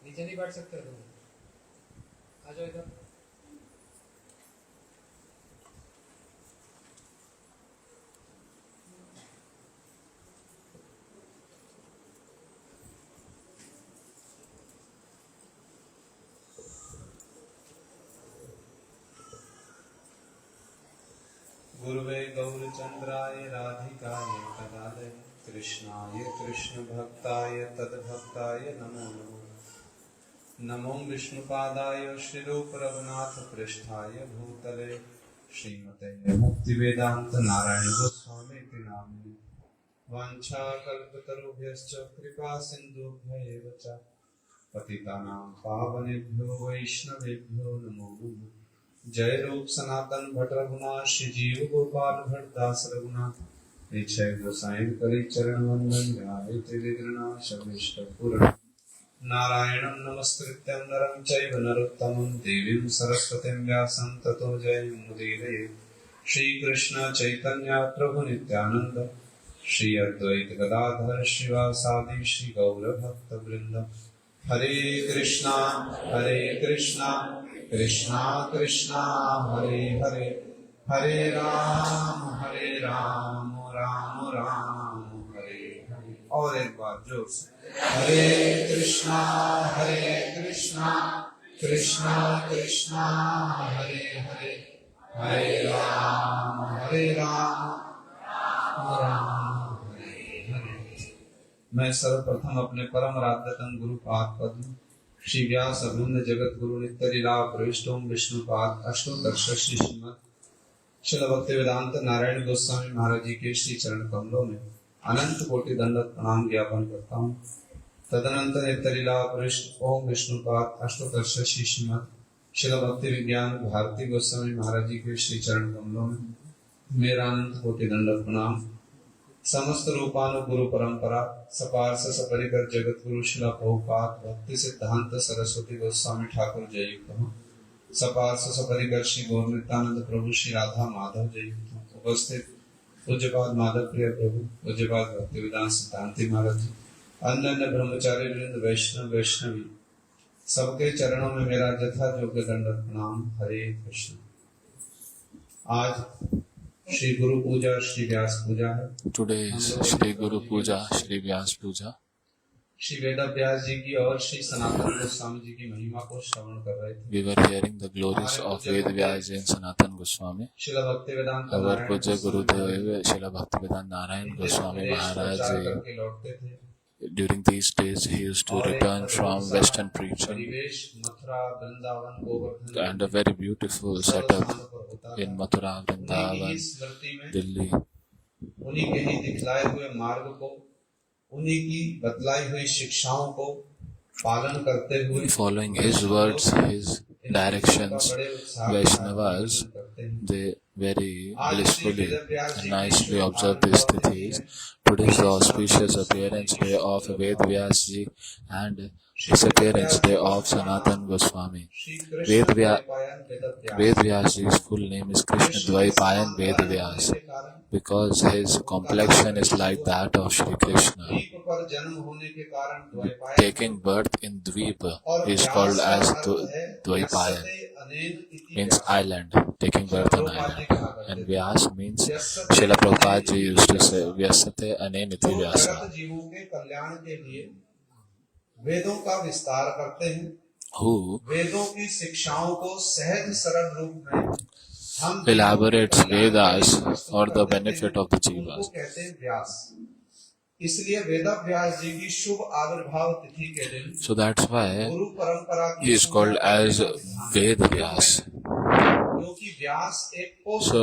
नीचे नहीं बैठ सकते तुम, आ जाओ इधर। गुरुवे गौरचंद्राय राधिकाय तदालय कृष्णाय कृष्ण भक्ताय तद्भक्ताय नमो नमो। नमो विष्णुपादाय श्रीरूप रघुनाथ पृष्ठाय भूतले श्रीमते मुक्ति वेदांत नारायण गोस्वामी के नामिने। वांछा कल्पतरुभ्यश्च कृपा सिंधुभ्यैव च पतितानां पावनेभ्यो वैष्णवेभ्यो नमो नमः। जय रूप सनातन भट्ट रघुनाथ श्री जीव गोपाल भट्ट दास रघुनाथ निश्चय गोसाई करी चरण वंदन ध्याय त्रिविघ्नाश अभीष्ट पूर्ण। नारायणं नमस्कृत्यं नरं चैव नरोत्तमं देवीं सरस्वतीं व्यासं ततो जयमुदीरये। श्री कृष्ण चैतन्य प्रभु नित्यानंद श्री अद्वैत गदाधर श्रीवासादि श्री गौर भक्त वृंद। हरे कृष्णा कृष्णा कृष्णा हरे हरे, हरे राम राम राम हरे हरे। और एक बार जोर से, हरे कृष्णा कृष्णा कृष्णा हरे हरे, हरे राम राम हरे हरे। मैं सर्वप्रथम अपने परम आराध्यतम गुरु पाद पद्म श्री व्यास अभिन्न जगत गुरु नित्य लीला प्रविष्टोम विष्णुपाद अष्टोत्तर श्री श्रीमद श्रील भक्ति वेदांत नारायण गोस्वामी महाराज जी के श्री चरण कमलों में अनंत कोटि दंडवत प्रणाम ज्ञापन करता हूँ। तदनंतर नित्य लीला प्रविष्ट ओम विष्णुपाद अष्टोत्तर श्री श्रीमद श्रील भक्ति विज्ञान भारती गोस्वामी महाराज जी के श्री चरण कमलों में मेरा अनंत कोटि दंडवत प्रणाम। समस्त रूपानु गुरु परंपरा सपार्श सपरिकर जगत गुरु शिला प्रभुपाद भक्ति सिद्धांत सरस्वती गोस्वामी ठाकुर जययुक्त सपार्श सपरिकर श्री गौर नित्यानंद प्रभु श्री राधा माधव जययुक्त उपस्थित पूज्यपाद माधव प्रिय प्रभु पूज्यपाद भक्ति वेदांत सिद्धांति महाराज जी अन्य अन्य ब्रह्मचारी वृंद वैष्णव वैष्णवी सबके चरणों में मेरा यथा योग्य दंडवत प्रणाम। हरे कृष्ण। आज श्री गुरु पूजा श्री व्यास पूजा है। Today is Shri Guru Puja, Shri Vyas Puja. Shri Ved Vyas जी की और श्री सनातन गोस्वामी जी की महिमा को श्रवण कर रहे थे। We were hearing the glories of Ved Vyas and Sanatan Goswami. Srila भक्ति वेदांत Our Pujya Gurudev Srila Bhaktivedanta Narayan Goswami Maharaj, लौटते थे। during these days he used to return from Western preaching, परिवेश Mathura Vrindavan Govardhan and a very beautiful setup in Mathura, Vrindavan, Delhi. उन्हीं के ही दिखलाए हुए मार्ग को उन्हीं की बतलाई हुई शिक्षाओं को पालन करते हुए Following his words, his directions, Vaishnavas, they very blissfully and nicely observe these tithis. Today is the auspicious appearance day of Ved Vyas ji and disappearance day of Sanatan Goswami. Ved Vyas ji's full name is Krishna Dvaipayan Ved Vyas because his complexion is like that of Shri Krishna. Taking birth in Dvipa is called as Dvaipayan, means island, taking birth on island. And Vyas means, Srila Prabhupada ji used to say, Vyasate aneniti Vyasa, वेदों का विस्तार करते हैं, who वेदों की शिक्षाओं को सहज सरल रूप में हम elaborates Vedas for the benefit of the jivas. कहते हैं व्यास। इसलिए वेद व्यास जी की शुभ आविर्भाव तिथि के दिन So that's why गुरु परंपरा he is called as Ved Vyas. क्योंकि व्यास एक post So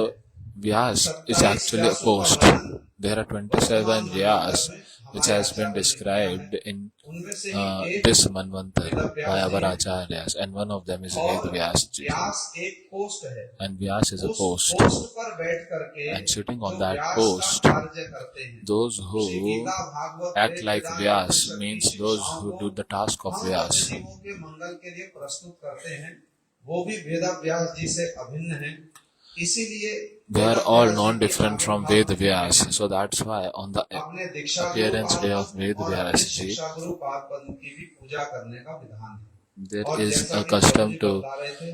Vyas is actually a post. There are 27 Vyas, which has been described in this Manvantar by our acharyas, and one of them is Ved Vyas ji. व्यास एक post है, And Vyas is a उस post, post पर बैठ करके and sitting on जो that Vyas post, का कार्य करते हैं, those Shri who Gita Bhagavat act Veda like Vedanta Vyas Upanishad means की those शिक्षाओं who को do the task of हम Vyas. अपने जीवों के मंगल के लिए प्रस्तुत करते हैं, वो भी वेद व्यास जी से अभिन्न है। इसीलिए They are all non-different from Ved Vyas. So that's why on the अपने दीक्षा appearance day of Ved और अपने Vyas ji, शिक्षा गुरु पाद पद्म की भी पूजा करने का विधान है। there और is जैसा a कि custom जी to बता रहे थे,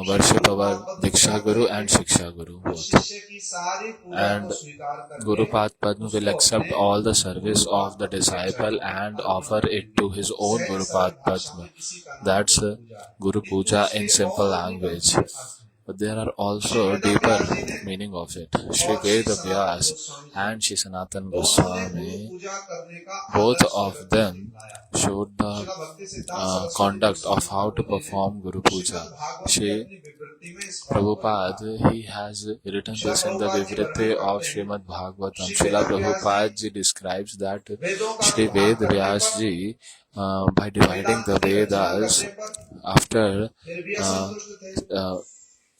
worship our Diksha Guru and Shiksha Guru both. शिष्य की सारी पूजा And को स्वीकार करके Gurupad Padma will उसको accept अपने all the service of the disciple and offer it to his own सहज Gurupad सरल भाषा में Padma. किसी का नाम That's गुरु पूजा है। Guru Puja in simple language. But there are also deeper meaning of it. Shri Veda Vyas and Shri Sanatan Goswami, पूजा करने का both आदर्श of जगत them में सिखलाया। showed the श्रील भक्ति सिद्धांत Saraswati conduct of Goswami how to महाप्रभु ने perform Guru Puja. Shrimad Bhagavat में Shri अपनी विवृत्ति में इस बात को Prabhupada, he has written this in the Vivritti of Srimad Bhagavatam. Srila Prabhupada ji describes that Shri Ved Vyas ji, by dividing the Vedas, after फिर भी असंतुष्ट थे।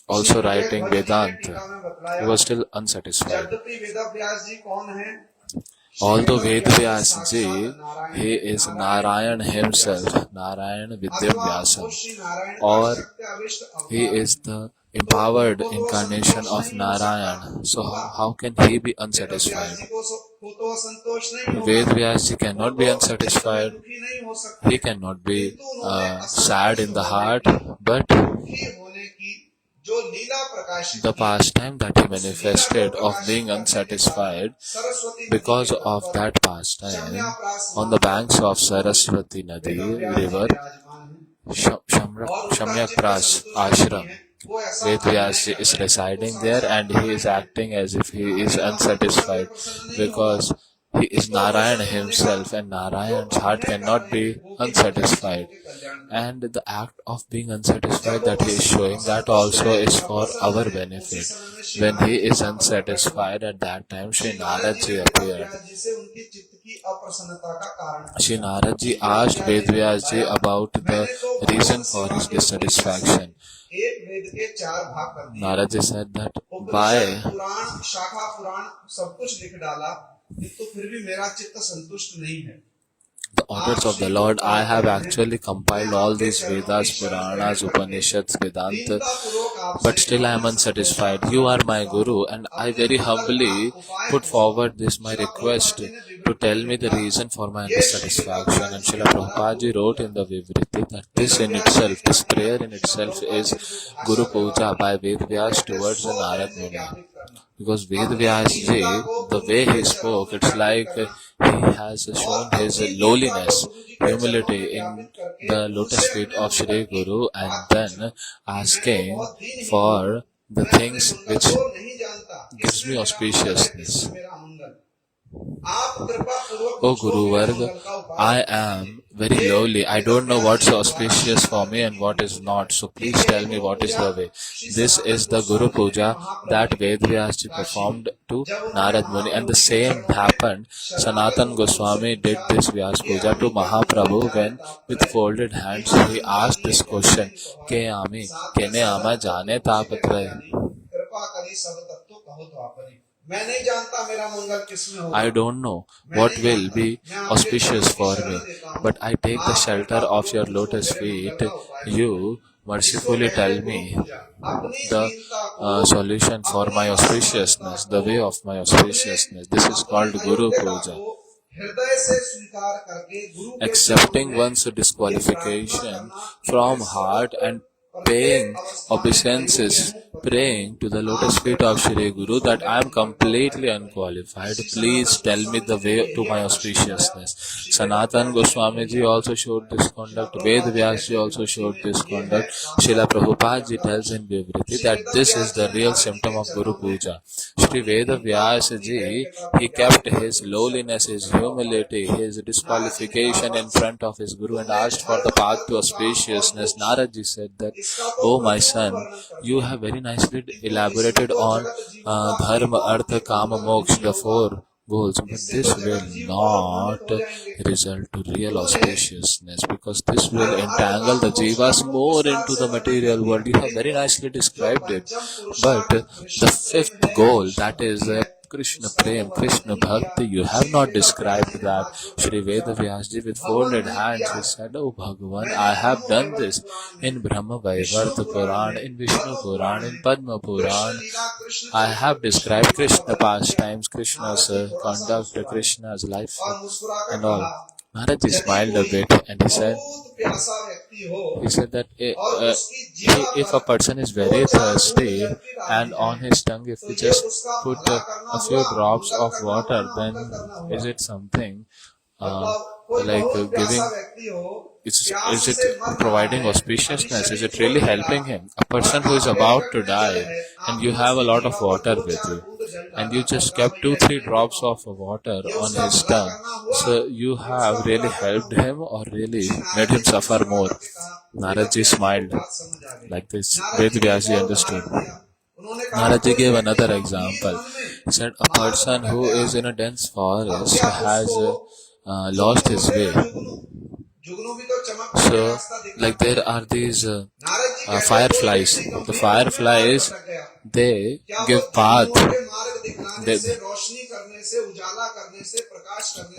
also writing Vedanta, टीका में he बतलाया, was still unsatisfied. यद्यपि वेदव्यास जी कौन हैं? Although Ved Vyas ji, he is Narayan himself, Narayan Vidya Vyasa, or he is the empowered incarnation of Narayan. So how can he be unsatisfied? Ved Vyas ji cannot be unsatisfied. He cannot be sad in the heart, but the pastime that he manifested of being unsatisfied, because of that pastime, on the banks of Saraswati Nadi river, Shamyak Pras ashram, Ved Vyas ji is residing there, and he is acting as if he is unsatisfied, because he is Narayan himself, and Narayan's heart cannot be unsatisfied. And the act of being unsatisfied that he is showing, that also is for our benefit. When he is unsatisfied, at that time Shri Narad ji appeared. Shri Narad ji asked Ved Vyas ji about the reason for his dissatisfaction. Narad ji said that by the orders of the Lord, I have actually compiled all these Vedas, Puranas, Upanishads, Vedanta, but still I am unsatisfied. You are my Guru, and I very humbly put forward this my request to tell me the reason for my dissatisfaction. And Srila Prabhupada ji wrote in the Vivritti that this in itself, this prayer in itself is Guru Puja by Ved Vyas towards the Narad Muni. Because Ved Vyas ji, the way he spoke, it's like he has shown his lowliness, humility in the lotus feet of Shri Guru, and then asking for the things which gives me auspiciousness. O Guru Varga, I am very lowly. I don't know what's auspicious for me and what is not. So please tell me what is the way. This is the Guru Puja that Ved Vyas ji performed to Narad Muni, and the same happened. Sanatan Goswami did this Vyas Puja to Mahaprabhu when with folded hands he asked this question, Ke ami, kene ama jane tapatre. I don't know what will be auspicious for me, but I take the shelter of your lotus feet. You mercifully tell me the solution for my auspiciousness, the way of my auspiciousness. This is called Guru Puja. Accepting one's disqualification from heart and paying obeisances, praying to the lotus feet of Shri Guru that I am completely unqualified. Please tell me the way to my auspiciousness. Sanatan Goswami ji also showed this conduct. Ved Vyas ji also showed this conduct. Srila Prabhupada ji tells in Vivritti that this is the real symptom of Guru Puja. Shri Veda Vyas ji, he kept his lowliness, his humility, his disqualification in front of his Guru and asked for the path to auspiciousness. Narad ji said that, oh my son, you have very nicely elaborated on Dharma, Artha, Kama, Moksha, the four goals, but this will not result to real auspiciousness, because this will entangle the jivas more into the material world. You have very nicely described it. But the fifth goal, that is Krishna Prem, Krishna Bhakti, you have not described that. Shri Veda Vyasji with folded hands, he said, "Oh Bhagavan, I have done this in Brahma Vaivarta Puran, in Vishnu Puran, in Padma Puran. I have described Krishna pastimes, Krishna's conduct, Krishna's life and all." Maharaj smiled a bit and he said that if a person is very thirsty and on his tongue if we just put a few drops of water, then is it something giving? Is it providing auspiciousness? Is it really helping him? A person who is about to die and you have a lot of water with you and you just kept 2-3 drops of water on his tongue, so you have really helped him or really made him suffer more? Naraji smiled like this. Ved Vyasji understood. Naraji gave another example. He said a person who is in a dense forest has lost his way. So, there are these fireflies. The fireflies, they give path.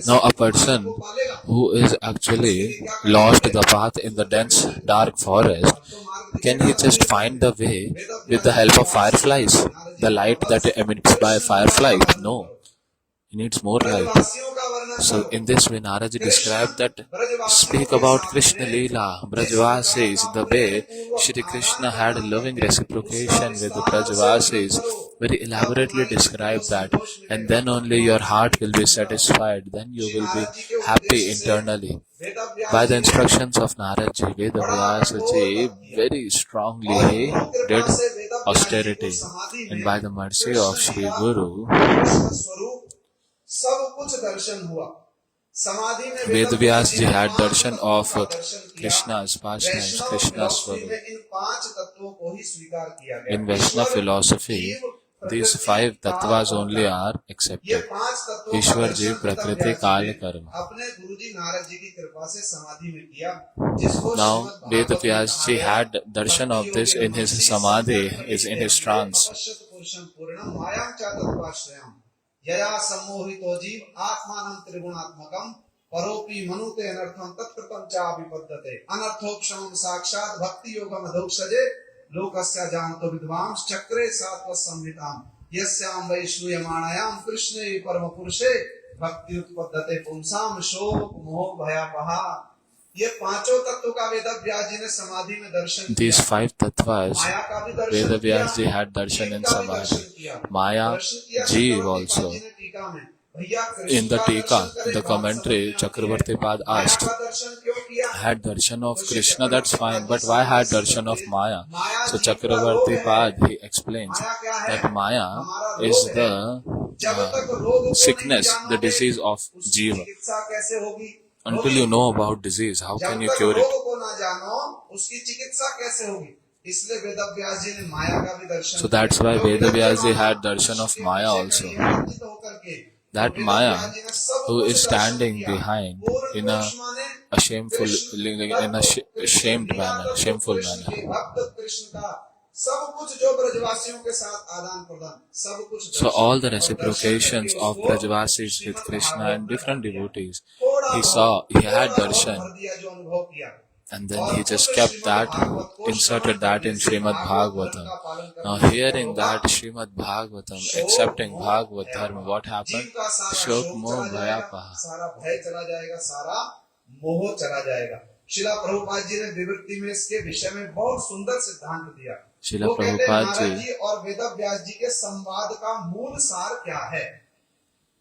Now, a person who is actually lost the path in the dense, dark forest, can he just find the way with the help of fireflies? The light that emits by fireflies? No. He needs more light. So in this way, Naraji described that, speak about Krishna Leela, Brajvasis, the way Shri Krishna had a loving reciprocation with the Brajvasis, very elaborately described that, and then only your heart will be satisfied, then you will be happy internally. By the instructions of Naraji, Veda Vyasaji very strongly did austerity, and by the mercy of Shri Guru, Veda Vyasji had darshan of Krishna's pastimes, Krishna's Swarup. In Vaishnava philosophy, these 5 tattvas only are accepted: Ishwar, Jeev, Prakriti, Kala, Karma. Now, Veda Vyasji had darshan of this in his samadhi, is in his trance. यया सम्मोहितो जीव आत्मानं त्रिगुणात्मकं परोपि मनुते अनर्थं तत्कृतं चाभिपद्यते अनर्थोक्षमं साक्षात् भक्ति योगम अधोक्षजे लोकस्य जानतो विद्वांस चक्रे सात्व संहिताम यस्यां वै श्रूयमाणायां कृष्णे परम पुरुषे भक्ति उत्पद्यते पुंसाम शोक मोह भयापहा. ये पांचों तत्वों का वेद व्यास जी ने समाधि में दर्शन किया. These 5 tattvas, Veda Vyasji had darshan in samadhi. Maya, Jeev also. In the Tika, the commentary, Chakravarti Pad asked, had darshan of Krishna, that's fine, but why had darshan of Maya? So Chakravarti Pad, he explains that Maya is the sickness, the disease of Jiva. Until you know about disease, how can you cure it? So that's why Veda Vyasji had darshan of Maya also. That Maya who is standing behind in a shameful manner. So all the reciprocations of Brajvasis with Krishna and different devotees, he had darshan, and then he just kept that, inserted that in Srimad Bhagavatam. Now hearing that Srimad Bhagavatam, accepting Bhagavad Dharma, what happened? Shok Moh Bhayapaha. Srila Prabhupada ji ने विवृत्ति में इसके विषय में बहुत सुंदर सिद्धांत दिया. Srila Prabhupada जी और वेद व्यास जी के संवाद का मूल सार क्या है?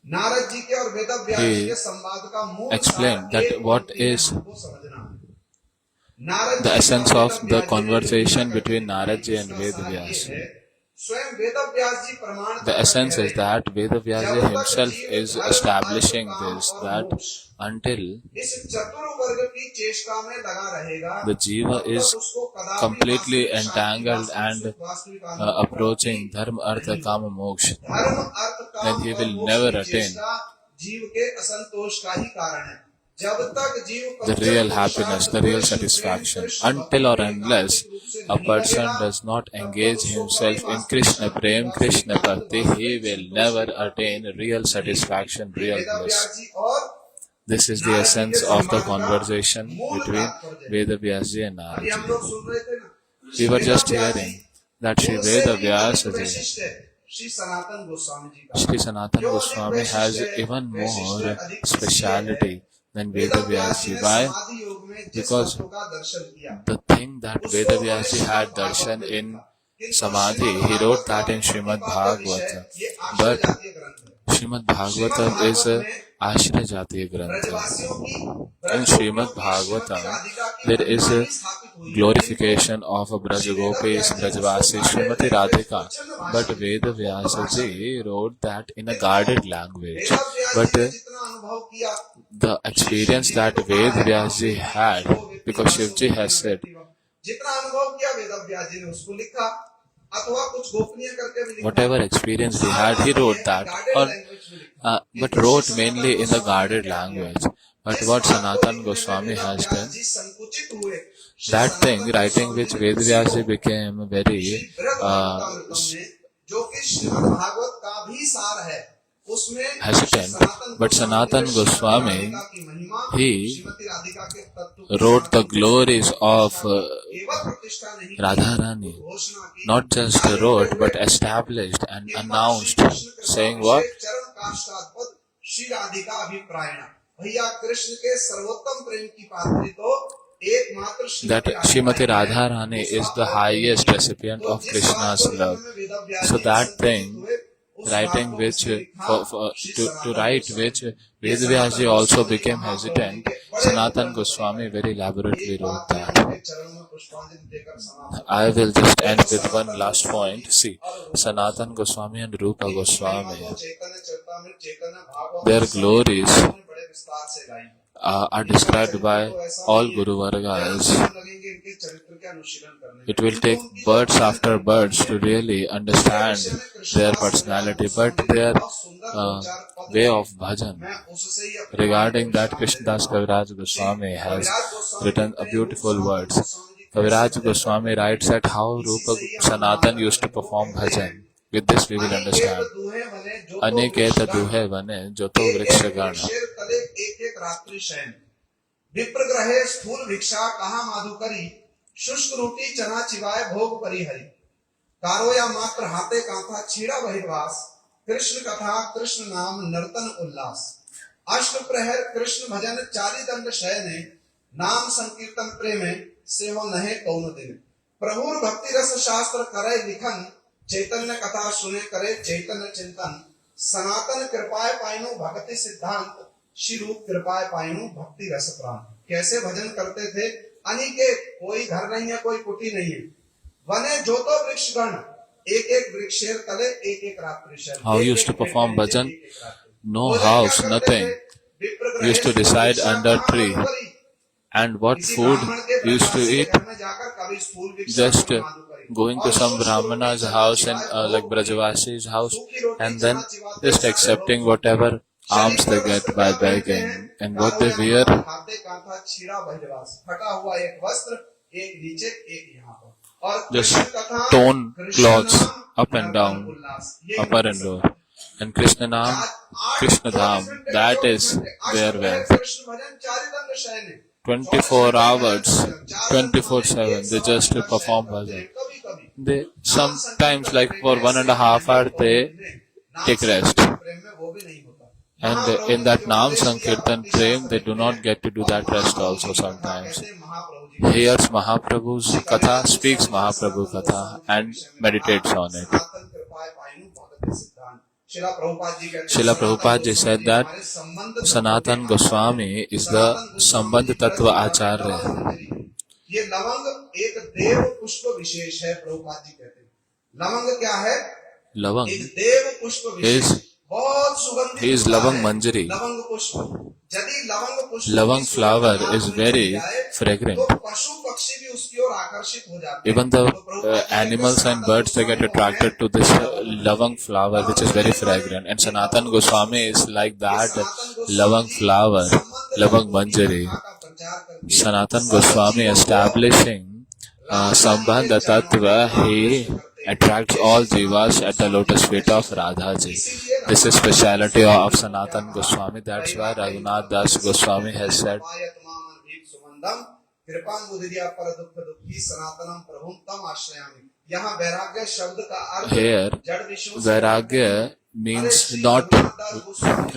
नारद जी के और वेद व्यास जी के संवाद का मूल explained that what is the essence of the conversation between Narad ji and Ved Vyas. स्वयं वेदव्यास जी प्रमाण The essence is that Vedavyasa himself is establishing this, that until इस चतुर वर्ग की चेष्टा में लगा रहेगा, the jiva is completely entangled and approaching dharma, artha, kama, moksha, धर्म अर्थ काम then he और will मोक्ष never की attain चेष्टा जीव के असंतोष का ही कारण है। जब तक जीव the real happiness, the real satisfaction. Until or unless a person does not engage himself in Krishna Prem, Krishna Bhakti, he will never attain real satisfaction, real bliss. This is the essence of the conversation between Vedavyasa and अभी हम लोग Narad. सुन रहे थे ना, We were just hearing that Sri Vedavyasa ji, Shri Sanatan Goswami ji का Sri Sanatan Goswami has even more speciality than Vedavyasa ji. Why? Because the thing that Vedavyasa ji had darshan in Samadhi, he wrote that in Srimad Bhagavatam. But Srimad Bhagavatam is a Ashra Jatiya Grantha. In Srimad Bhagavatam, there is a glorification of a Brajagopis, Brajavasi, Srimati Radhika. But Vedavyasa ji wrote that in a guarded language. But the experience that Vedavyasa ji had, because Shivji has said, जितना अनुभव किया वेदव्यास जी ने उसको लिखा, अथवा कुछ गोपनीय करके भी लिखा। whatever experience he had, he wrote that. But wrote mainly in the guarded language. But what Sanatan Goswami has done, that thing, writing which Vedavyasa ji became very जो कि श्रीमद् भागवत का भी सार है, उसमें hesitant. But Sanatan Goswami, he wrote the glories of Radharani. Not just wrote, but established and announced, saying what? Shri Radhika अभिप्रायण, भैया कृष्ण के सर्वोत्तम प्रेम की पात्री तो एकमात्र That Srimati Radharani is the highest recipient of Krishna's love. So that thing, writing which, to write which Vedavyasa ji also became hesitant, Sanatan Goswami very elaborately wrote that. I will just end with one last point. See, Sanatan Goswami and Rupa Goswami, their glories are described by all Guru Vargas. It will take birds after birds to really understand their personality, but their way of bhajan. Regarding that, Krishnadas Kaviraj Goswami has written a beautiful words. Kaviraj Goswami writes at how Rupa Sanatan used to perform bhajan. With this we will understand. Aniketa duhe vane joto vriksha gana. विप्रग्रहे स्थूल भिक्षा कहा माधुकरी, शुष्क रोटी चना चिवाय भोग परिहरी, कारो या मात्र हाथे कांथा छीड़ा बहिर्वास, कृष्ण कथा कृष्ण नाम नर्तन उल्लास, अष्ट प्रहर कृष्ण भजन चारि दंड शयने, नाम संकीर्तन प्रेमे से हो नहे कौन दिन, प्रभुर भक्ति रस शास्त्र करे लिखन, चैतन्य कथा सुने करे चैतन्य चिंतन, सनातन कृपाय पाइनु भक्ति सिद्धांत, शिरूप कृपाय पाइनु भक्ति रस प्राण। कैसे भजन करते थे? अनिकेत, कोई घर नहीं है, कोई कुटी नहीं है, वने जो तो वृक्ष गण, एक एक वृक्षेर तले एक एक रात्रि शयन। How used to perform bhajan? No house, nothing. Used to reside under tree. And what food used to eat? Just going to some Brahmana's house and like Brajavasi's house, and then just accepting whatever alms they get by begging. And what they wear? Just torn clothes up and down, upper and lower. And Krishna Naam, Krishna Dham, that is their wealth. 24 hours, 24/7, they just perform bhajan. They sometimes, like for 1.5 hours, they take rest. And in that Naam Sankirtan Prem, they do not get to do that rest also sometimes. Hears Mahaprabhu's Katha, speaks Mahaprabhu Katha, and meditates on it. Srila Prabhupada ji said that Sanatan Goswami is the Sambandh Tattva Acharya. लवंग क्या है? Lavang एक देव पुष्प विशेष, is बहुत सुगंधित he is होता Lavang है Manjari. लवंग पुष्प। यदि लवंग पुष्प Lavang की flower सुगंध is नाक में very चली जाए, fragrant. तो पशु पक्षी भी उसकी ओर आकर्षित हो जाते हैं। Even the तो प्रभुपाद जी कहते हैं, animals and Sanatan birds, they Goswami get कौन है? attracted to this lavang flower which is very fragrant. And Sanatan Goswami is like that lavang flower, lavang manjari. Sanatan Goswami establishing Sambandha Tattva, he attracts all jivas at the lotus feet of Radhaji. This is speciality of Sanatan Goswami. That's why Raghunath Das Goswami has said, यहाँ वैराग्य शब्द का अर्थ here जड़ विषयों से Vairagya means not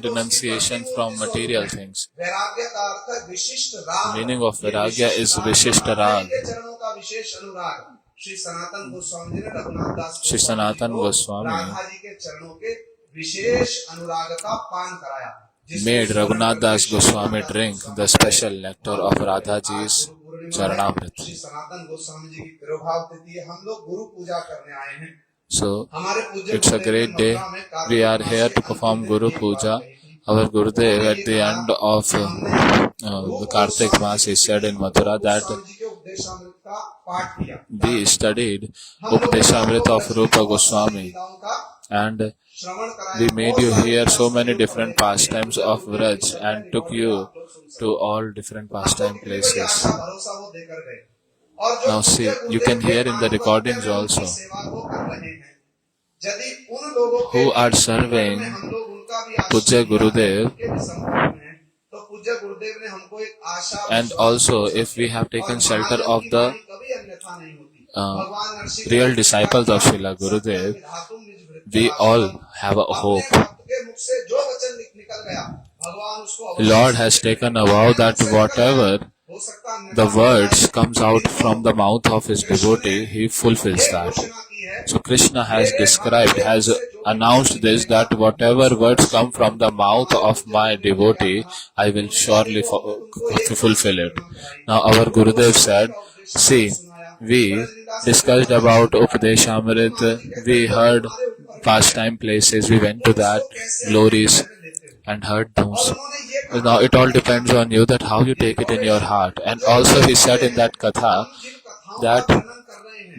renunciation from material things. वैराग्य का अर्थ है विशिष्ट राग। Meaning of ये Vairagya is Vishishta Rag. के चरणों का विशेष अनुराग श्री सनातन गोस्वामी जी ने रघुनाथ दास Sri Sanatan Goswami Radha ji के चरणों के विशेष अनुराग का पान कराया, made Raghunath Das Goswami drink the special nectar of Radha Ji's Charanamrit. Shri Sanatan Goswami ji की तिरुभाव तिथि, हम लोग गुरु पूजा करने आए हैं। So हमारे पूज्य it's a great day. We are here to perform Guru Puja. Our Gurudev at the end of the Kartik Maas, he said in Mathura that we studied Upadeshamrita of Rupa Goswami and we made you hear so many different pastimes of Vraj and took you to all different pastime places. Now see, you can hear in the recordings also who are serving Pujya Gurudev, and also if we have taken shelter of the real disciples of Srila Gurudev, we all have a hope. Lord has taken a vow that whatever the words comes out from the mouth of his devotee, he fulfills that. So Krishna has described, has announced this, that whatever words come from the mouth of my devotee, I will surely fulfill it. Now our Gurudev said, see, we discussed about Upadeshamrit, we heard pastime places, we went to that glories and heard those. Now it all depends on you that how you take it in your heart. And also he said in that katha that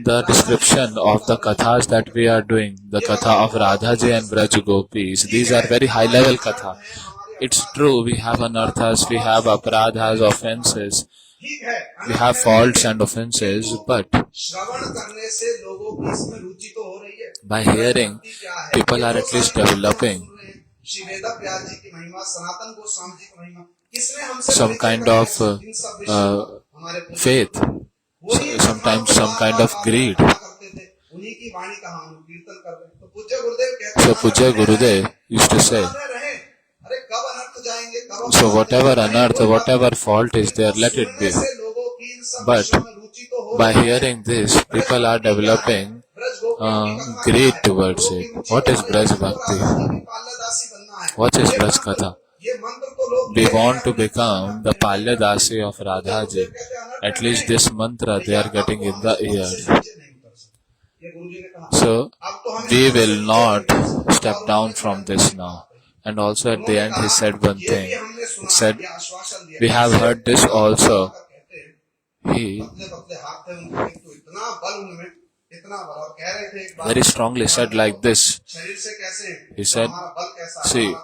the description of the kathas that we are doing, the katha of Radhaji and Braj Gopis, these are very high level katha. It's true, we have anarthas, we have aparadhas, offenses, we have faults and offenses, but by hearing, people are at least developing some kind of faith, sometimes some kind of greed. So Pujya Gurudev used to say, so whatever anartha, whatever fault is there, let it be. But by hearing this, people are developing greed towards it. What is Braj Bhakti? What is Braj Katha? We want to become the Palyadasi of Radhaji. At least this mantra they are getting in the ears. So we will not step down from this now. And also at the end he said one thing. He said, we have heard this also. He very strongly said like this. He said, see,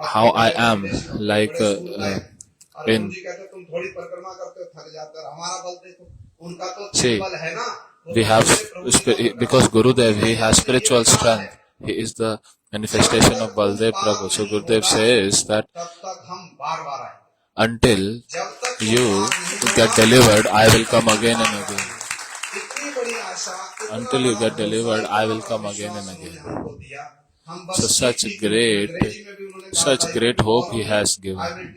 how I am like in... See, we have, because Gurudev, he has spiritual strength. He is the manifestation of Baldev Prabhu. So Gurudev says that until you get delivered, I will come again and again. Until you get delivered, I will come again and again. So such great hope he has given.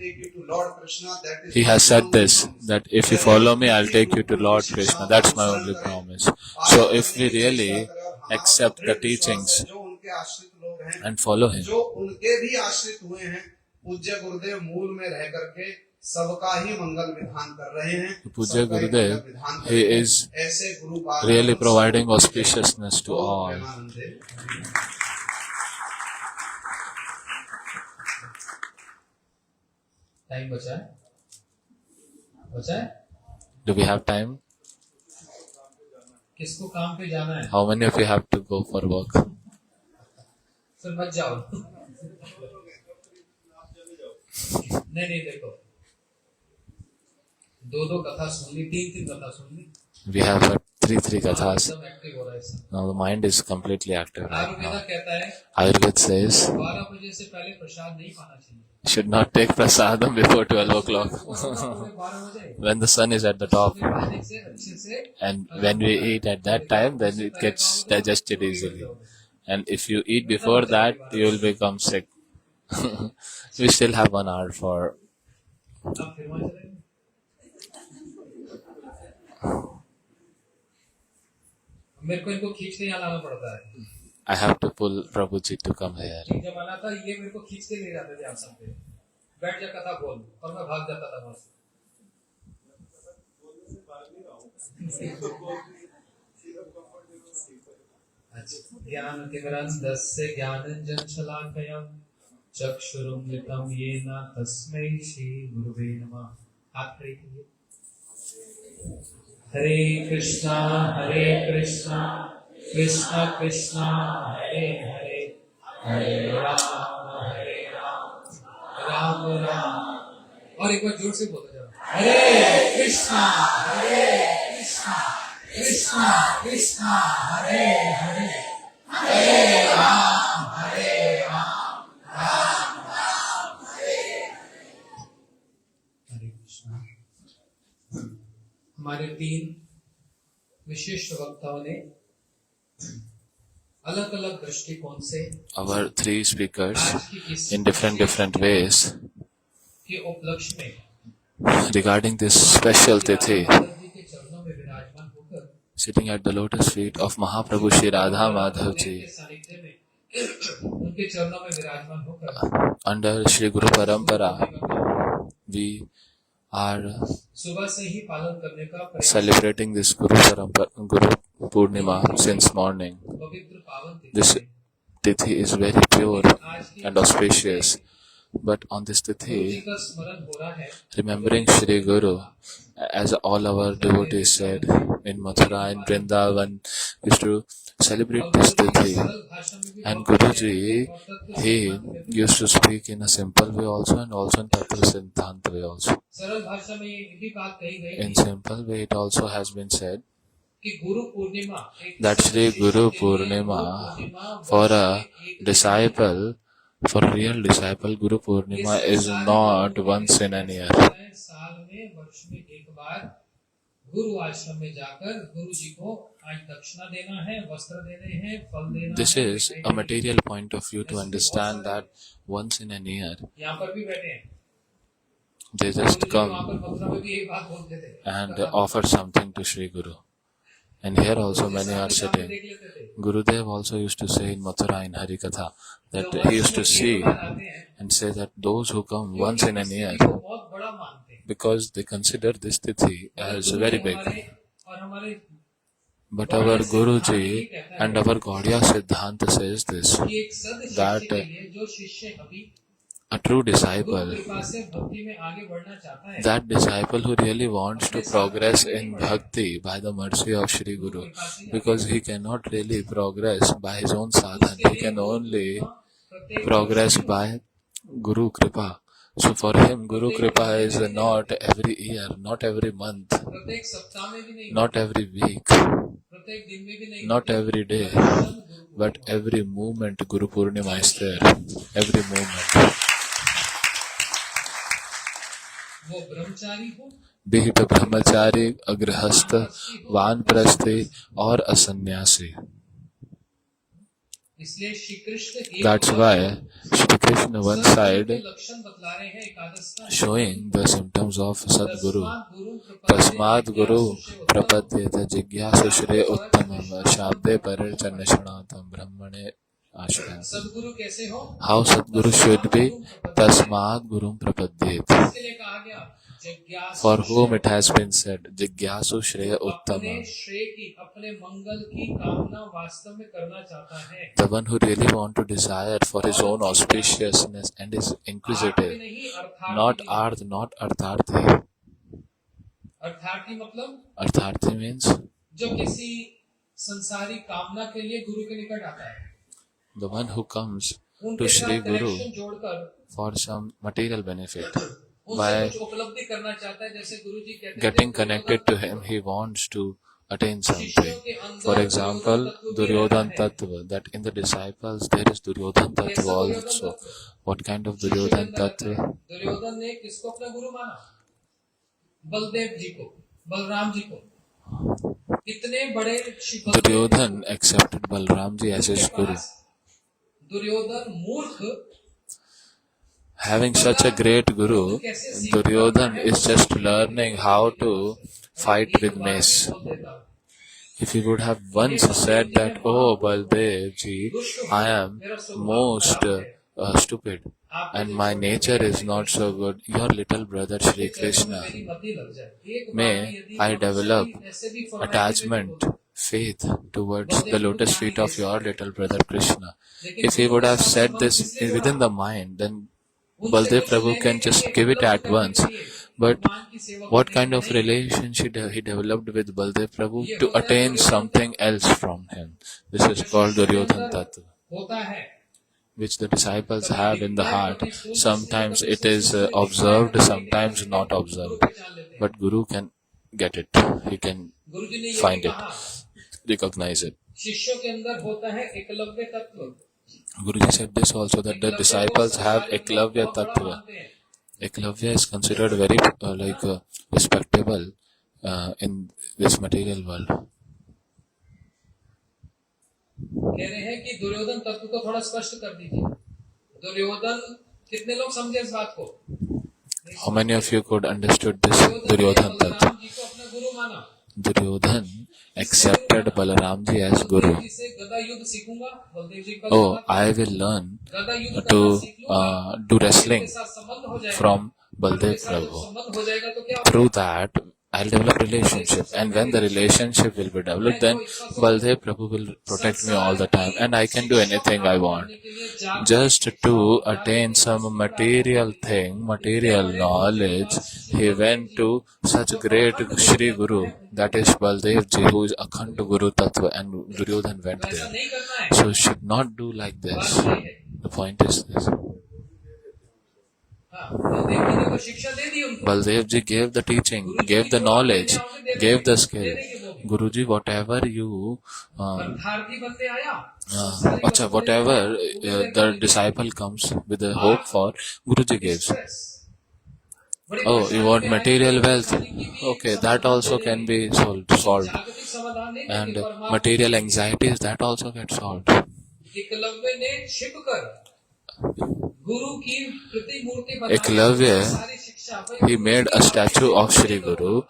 He has said this, that if you follow me, I'll take you to Lord Krishna. That's my only promise. So if we really accept the teachings and follow him, सबका ही मंगल विधान कर रहे हैं। Pujya सबका ही Gurudev, मंगल विधान कर he रहे हैं। is ऐसे गुरु पाद really providing सबको auspiciousness to तो all. प्रेमानंद देव। टाइम बचा है? बचा है? Do we have time? किसको काम पे जाना है? How many of you have to go for work? फिर मत जाओ। नहीं देखो, दो कथा सुन ली, तीन कथा सुन ली, We have heard three kathas. एकदम एक्टिव हो रहा है इसमें। Now the mind is completely active right Ayurveda now. कहता है Ayurveda says 12 बजे से पहले प्रसाद नहीं खाना चाहिए। should not take prasadam before 12 o'clock. पूरे 12 बजे When the sun is at the top, खाने से अच्छे से, and when we eat at that time, then it gets digested easily. And if you eat before that, you will become sick. We still have 1 hour for. अब फिर वहाँ चलेंगे। मेरे को इनको खींच के यहाँ लाना पड़ता है। I have to pull Prabhuji to come here. एक जमाना था, ये मेरे को खींच के ले जाते थे आश्रम पे, बैठ जा कथा बोल, और मैं भाग जाता था वहां से। ज्ञान तिमिरन्धस्य ज्ञानञ्जन शलाकया चक्षुरुन्मिलितं येन तस्मै श्री गुरुवे नमः। हाथ खड़े कीजिए। हरे कृष्णा कृष्णा कृष्णा हरे हरे, हरे राम राम राम। और एक बार जोर से बोलते जाओ, हरे कृष्णा कृष्णा कृष्णा हरे हरे, हरे राम राम राम हरे कृष्णा। हमारे 3 विशिष्ट वक्ताओं ने अलग अलग दृष्टिकोण से Our 3 speakers आज की इस in different ways के उपलक्ष्य में regarding this special tithi, Radha ji के चरणों में विराजमान होकर sitting at the lotus feet of Mahaprabhu Shri Radha Madhav उनके Ji, सानिध्य में उनके चरणों में विराजमान होकर under Shri Guru Parampara, we are सुबह से ही पालन करने का प्रयास। celebrating this Guru Purnima since morning. पवित्र पावन तिथि This में tithi is very pure आज की and auspicious. But on this Guru ji tithi, का स्मरण हो रहा है। remembering Shri Guru, as all our devotees said in Mathura and Vrindavan, used to celebrate this tithi. And Guruji, he used to speak in a simple way also and also in Tattva Siddhanta way also. सरल भाषा में ये भी बात कही गई In simple way, it also has been said कि Guru Purnima that Shri Guru Purnima, for a disciple, for a real disciple, Guru Purnima is not once in a year. साल में वर्ष में एक बार गुरु आश्रम में जाकर गुरु जी को आज दक्षिणा देना है, वस्त्र देने हैं, फल देना This है। is a material point of view to understand that once in a year, यहाँ पर भी बैठे हैं they गुरु just जी वहाँ पर come मथुरा में भी यही बात बोलते थे and offer something to Shri Guru. And here also many are sitting. देख लेते थे। Gurudev also used to say in Mathura in Harikatha that he used to see and say that those who come once in a year, बहुत बड़ा मानते हैं because they consider this tithi as very big. और हमारे But our Guruji and our Gaudiya Siddhanta says this, कि एक सद शिष्य that के लिए जो शिष्य अभी a true गुरु disciple, कृपा से भक्ति में आगे बढ़ना चाहता है, that disciple who really wants to progress in bhakti by the mercy of Shri Guru, because he cannot really progress by his own sadhana, he can only progress by Guru Kripa. So for him, Guru Kripa is not every year, not every month, प्रत्येक सप्ताह में भी नहीं, not every week, प्रत्येक दिन में भी नहीं, not every day, but every moment Guru Purnima is there, every moment. वो ब्रह्मचारी हो Be it a brahmachari, a grihastha, vanprasthi or a sannyasi. इसलिए श्री कृष्ण एक That's why Shri Krishna one side लक्षण बतला रहे हैं एकादश का, showing the symptoms of Sadguru. तस्मात् गुरु Tasmad Guru prapadyeta jigyasa shre uttamam shabde parirchanna shanatam brahmane Ashram. सदगुरु कैसे हो? How Sadguru should be? Tasmad Gurum Prapadyet. इसके लिए कहा गया जिज्ञासु For whom it has been said, Jigyasu Shreya अपने Uttama. श्रेय की, अपने मंगल की कामना वास्तव में करना चाहता है। The one who really want to desire for his own auspiciousness and is inquisitive. नहीं, अर्थार्थी Not नहीं। Ardh, not Artharthi. अर्थार्थी मतलब Artharthi means जो किसी संसारी कामना के लिए गुरु के निकट आता है, the one who comes to उनके Shri साथ Guru कनेक्शन जोड़कर for some material benefit. उनसे By कुछ उपलब्धि करना चाहता है। जैसे गुरु जी कहते getting थे, connected to him, he wants to attain something. For example, Duryodhan Tattva, that in the disciples there is Duryodhan Tattva also. What kind of Duryodhan Tattva? Duryodhan ने किसको अपना गुरु माना? बलदेव जी को, बलराम जी को। इतने बड़े Shri Baldev Duryodhan accepted Balram ji as his guru. Duryodhan मूर्ख, Having such a great guru, Duryodhan is just learning how to fight with mace. If he would have once said that, "Oh Baldev ji, I am most stupid and my nature is not so good, your little brother Shri Krishna, may I develop attachment, faith towards the lotus feet of your little brother Krishna." If he would have said this within the mind, then Baldev Prabhu can just give it at once. But what kind of relationship he developed with Baldev Prabhu to attain something else from him? This is called Duryodhan Tattva, होता है which the disciples have in the heart. Sometimes it is observed, sometimes not observed. But Guru can get it. He can गुरु जी ने ये find भी it, कहा, recognize it. शिष्यों के अंदर होता है एकलव्य तत्व। Guruji said this also, that the disciples have Eklavya Tattva. Eklavya is considered very respectable in this material world. कह रहे हैं कि दुर्योधन तत्व को थोड़ा स्पष्ट कर दीजिए। दुर्योधन, कितने लोग समझे इस बात को? How many of you could understood this Duryodhan Tattva? Balram ji को अपना गुरु माना। Duryodhan accepted Balaram ji as Guru. जिसे गदा युद्ध सीखूंगा, बलदेव जी का Oh, I will learn गदा युद्ध to करना सीख लूंगा, do wrestling के साथ संबंध हो जाएगा। from Baldev के साथ Prabhu. संबंध हो जाएगा तो क्या Through that, I'll develop relationship, and when the relationship will be developed, then Baldev Prabhu will protect me all the time, and I can do anything I want. Just to attain some material thing, material knowledge, he went to such great Shri Guru, that is Baldev ji, who is Akhand Guru Tattva, and Duryodhan went ऐसा there. नहीं करना है। So should not do like this. The point is this. हाँ, बलदेव जी ने तो शिक्षा दे दी उनको। Baldev ji gave the teaching, gave the knowledge, gave the skill. Guruji, whatever you अर्थार्थी बनते आया। Acha, whatever the disciple comes with a hope for, Guruji gives. Oh, you want material wealth? Okay, that also can be solved. जागतिक समाधान नहीं And देती, परमात्मा material anxieties, that also get solved. Eklavya ने छिपकर गुरु की प्रतिमूर्ति बना Eklavya, सारी शिक्षा he made a statue of Shri Guru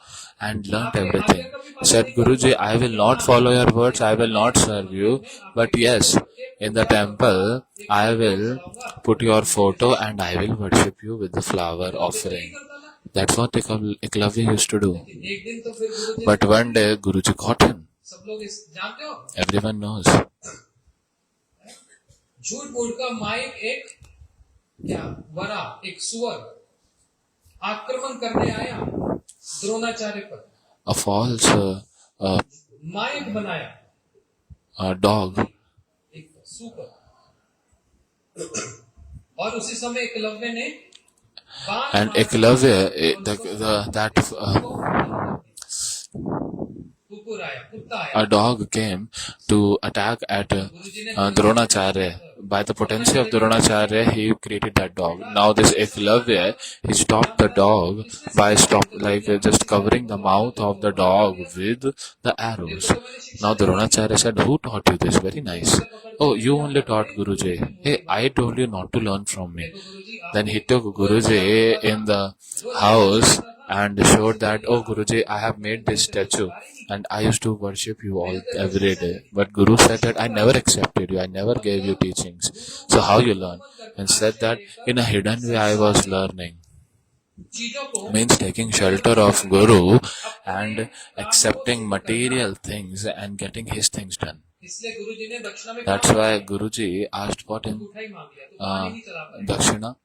and learnt everything. Said, Guruji, I will not follow your words, I will not serve you, but yes, in the temple, I will put your photo and I will worship you with the flower offering. That's what Eklavya used to do. एक दिन तो फिर गुरु जी, But one day, Guruji caught him. सब लोग इस जानते हो, Everyone knows. झूठ बोल का माइक एक क्या वरा, एक सुअर आक्रमण करने आया द्रोणाचार्य पर, A false माइक बनाया dog, एक सुपर, और उसी समय एकलव्य ने बाण and मारा। Eklavya, कुकुर आया, कुत्ता आया, a dog came to attack at Dronacharya. By the potency of Dronacharya, he created that dog. Now this Eklavya, he stopped the dog by just covering the mouth of the dog with the arrows. Now Dronacharya said, who taught you this? Very nice. Oh, you only taught Guruji. Hey, I told you not to learn from me. Then he took Guruji in the house and showed that, oh Guruji, I have made this statue and I used to worship you all every day. But Guru said that I never accepted you, I never gave you teachings. So how you learn? And said that in a hidden way I was learning. Means taking shelter of Guru and accepting material things and getting his things done. That's why Guruji asked for him Dakshina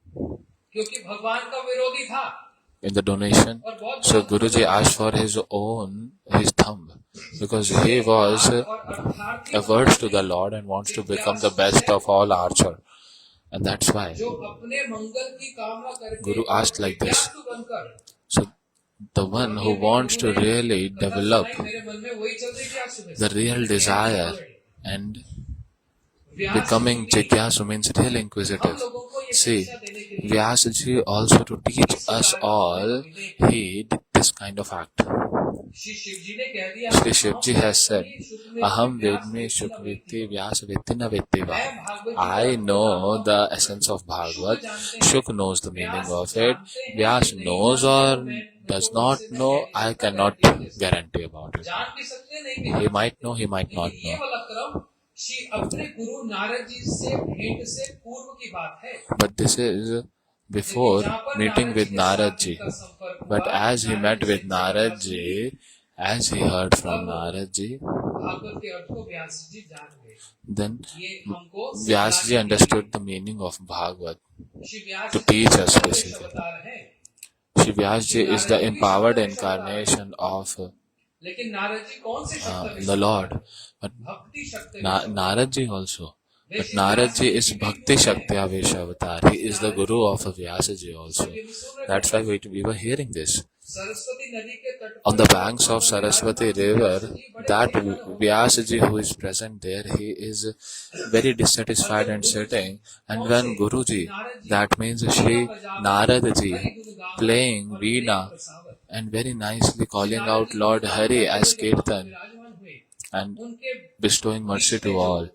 in the donation. So Guruji asked for his thumb, because he was averse to the Lord and wants to become the best of all archer. And that's why Guru asked like this. So the one who wants to really develop the real desire and becoming Jigyasu means real inquisitive. See, Vyasaji also to teach us all, he did this kind of act. Shri Shivji has said, Aham vedmi shukviti vyasaviti na vittiva. I know the essence of Bhagavad. Shuk knows the meaning of it. Vyas knows or does not know. I cannot guarantee about it. He might know, he might not know. But this is before meeting with Naradji. But as he met with Naradji, as he heard from Naradji, then Vyasji understood the meaning of Bhagavad to teach us basically. Shri Vyasji is the empowered incarnation of the Lord. But Naradji also. But Naradji is Bhakti Shakti Avesh Avatar. He is the Guru of Vyasaji also. That's why we were hearing this. On the banks of Saraswati river, that Vyasaji who is present there, he is very dissatisfied and sitting. And when Guruji, that means Shri Naradji, playing Veena and very nicely calling out Lord Hari as Kirtan and bestowing mercy to all.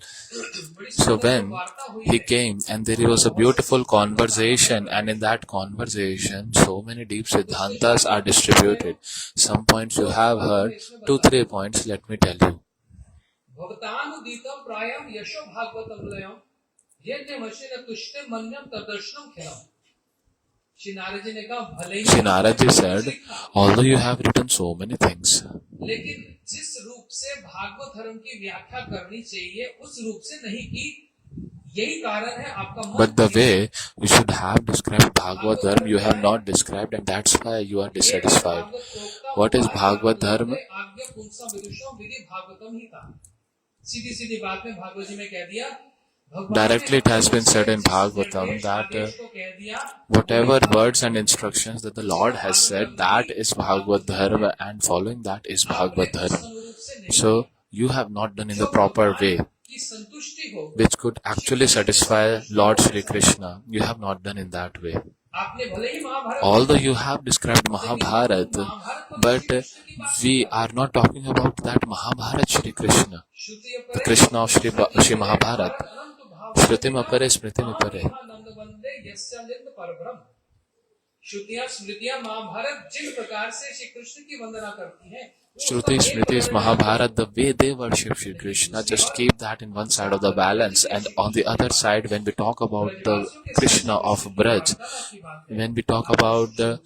So when he came and there was a beautiful conversation, and in that conversation so many deep Siddhantas are distributed. Some points you have heard, 2-3 points let me tell you. Shri Naradji said, although you have written so many things, but the way you should have described Bhagavad Dharma, you have not described, and that's why you are dissatisfied. What is Bhagavad Dharma? Directly it has been said in Bhagavatam that whatever words and instructions that the Lord has said, that is Bhagavad Dharma, and following that is Bhagavad Dharma. So you have not done in the proper way, which could actually satisfy Lord Shri Krishna. You have not done in that way. Although you have described Mahabharata, but we are not talking about that Mahabharata Shri Krishna, the Krishna of Shri Mahabharata. Shruti Mapare, Smriti Mapare. Shruti Smriti is Mahabharata, the way they worship Shri Krishna. Just keep that in one side of the balance, and on the other side, when we talk about the Krishna of Braj, when we talk about the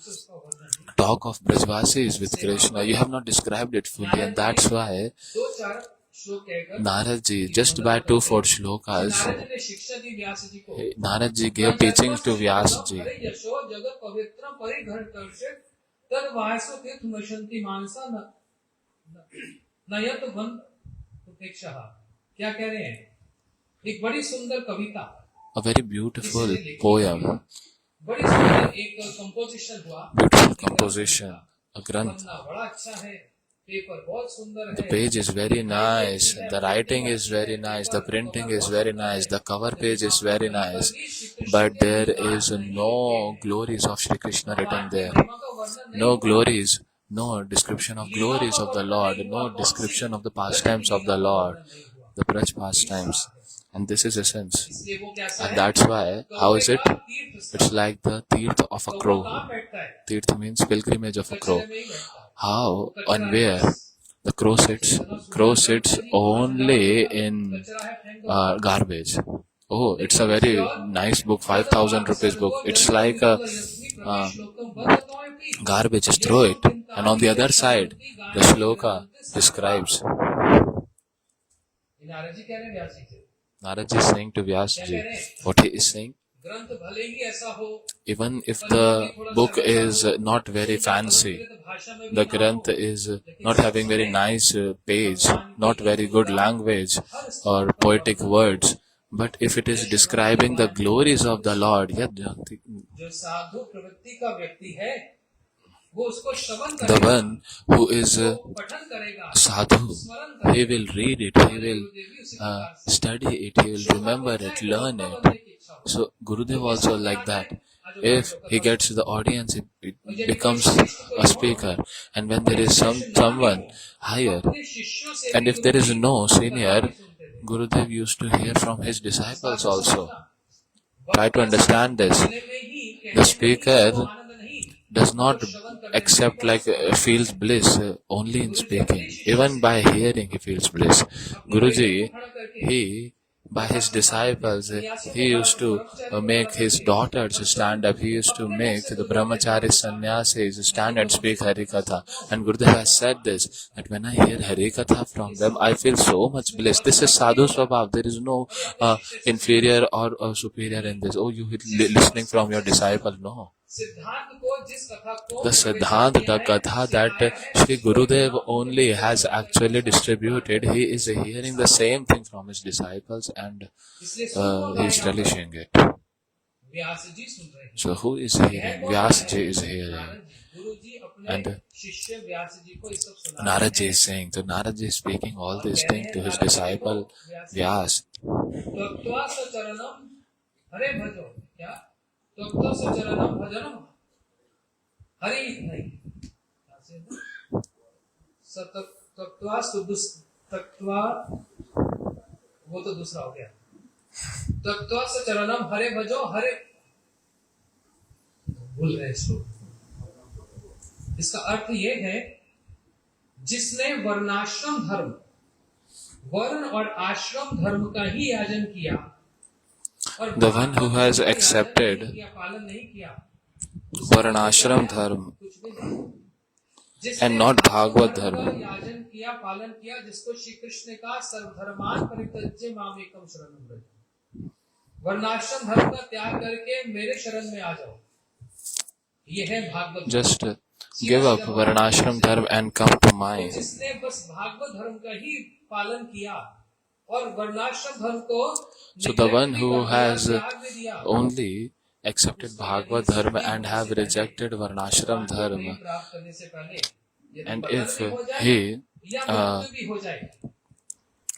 talk of Brajvasis with Krishna, you have not described it fully, and that's why Naradji, just by 2-4 shlokas, Naradji gave teachings to Vyasji. A very beautiful poem, beautiful composition, a granth. The page is very nice, the writing is very nice, the printing is very nice, the cover page is very nice, but there is no glories of Shri Krishna written there. No glories, no description of glories of the Lord, no description of the pastimes of the Lord, the Braj pastimes. And this is essence. इसलिए वो कैसा And है? that's why, how is it? कौवे का तीर्थ स्थान। It's like the tirth of a कौवा crow. कहाँ बैठता है? Tirth means pilgrimage of a crow. कचरे में ही बैठता है। How कचरा and है where बस। the crow sits? Crow sits only in कचरा है, फेंक दो। garbage. Oh, it's a very nice book, 5,000 rupees book. It's like a garbage, just throw it. And on the other side, the shloka describes. Narad ji कह रहे हैं व्यास जी से, Narad ji is saying to Vyas ji, what he is saying, ग्रंथ भले ही ऐसा हो, even if the book is not very fancy, the Granth is not having very nice page, not very good language or poetic words, but if it is describing the glories of the Lord, yeah, जो साधु प्रवृत्ति का व्यक्ति है, वो उसको श्रवण the करेगा, one who is पठन करेगा, sadhu, स्मरण he करेगा। will read it, he will study it, he will remember it, learn it. So Gurudev also like that. If he gets the audience, it becomes a speaker. And when there is someone higher, and if there is no senior, Gurudev used to hear from his disciples also. Try to understand this. The speaker does not accept like feels bliss only in speaking. Even by hearing he feels bliss. Guruji, he by his disciples, he used to make his daughters stand up. He used to make the brahmachari sannyasis stand and speak Harikatha. And Gurudev has said this, that when I hear Harikatha from them, I feel so much bliss. This is sadhu swabhav. There is no inferior or superior in this. Oh, you listening from your disciple. No. The Siddhant, the Katha that Shri Gurudev only has actually distributed, he is hearing the same thing from his disciples and he is relishing it. So who is hearing? Vyas ji is hearing. And Narad ji is saying, so Narad ji is speaking all these things to his disciple Vyas. चरणम भजनम Hari नहीं तत्वा वो तो दूसरा हो गया। तत्वा चरणम हरे भजो हरे, भूल रहे श्लोक। इसका अर्थ ये है, जिसने वर्णाश्रम धर्म, वर्ण और आश्रम धर्म का ही याजन किया, the one who has accepted Varnashram Dharma and not Bhagavad Dharma, just give up Varnashram Dharma and come to mine. So the one who has only accepted Bhagavad Dharma and have rejected Varnashram Dharma, and if he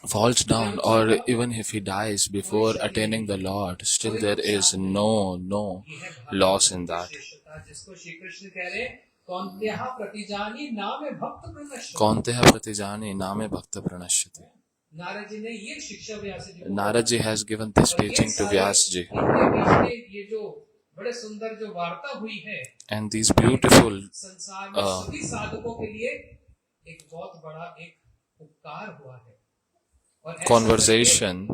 falls down or even if he dies before attaining the Lord, still there is no loss in that. Kaunteya pratijani name bhakta pranashyati. Narad ji has given this teaching to Vyas ji. And these beautiful conversation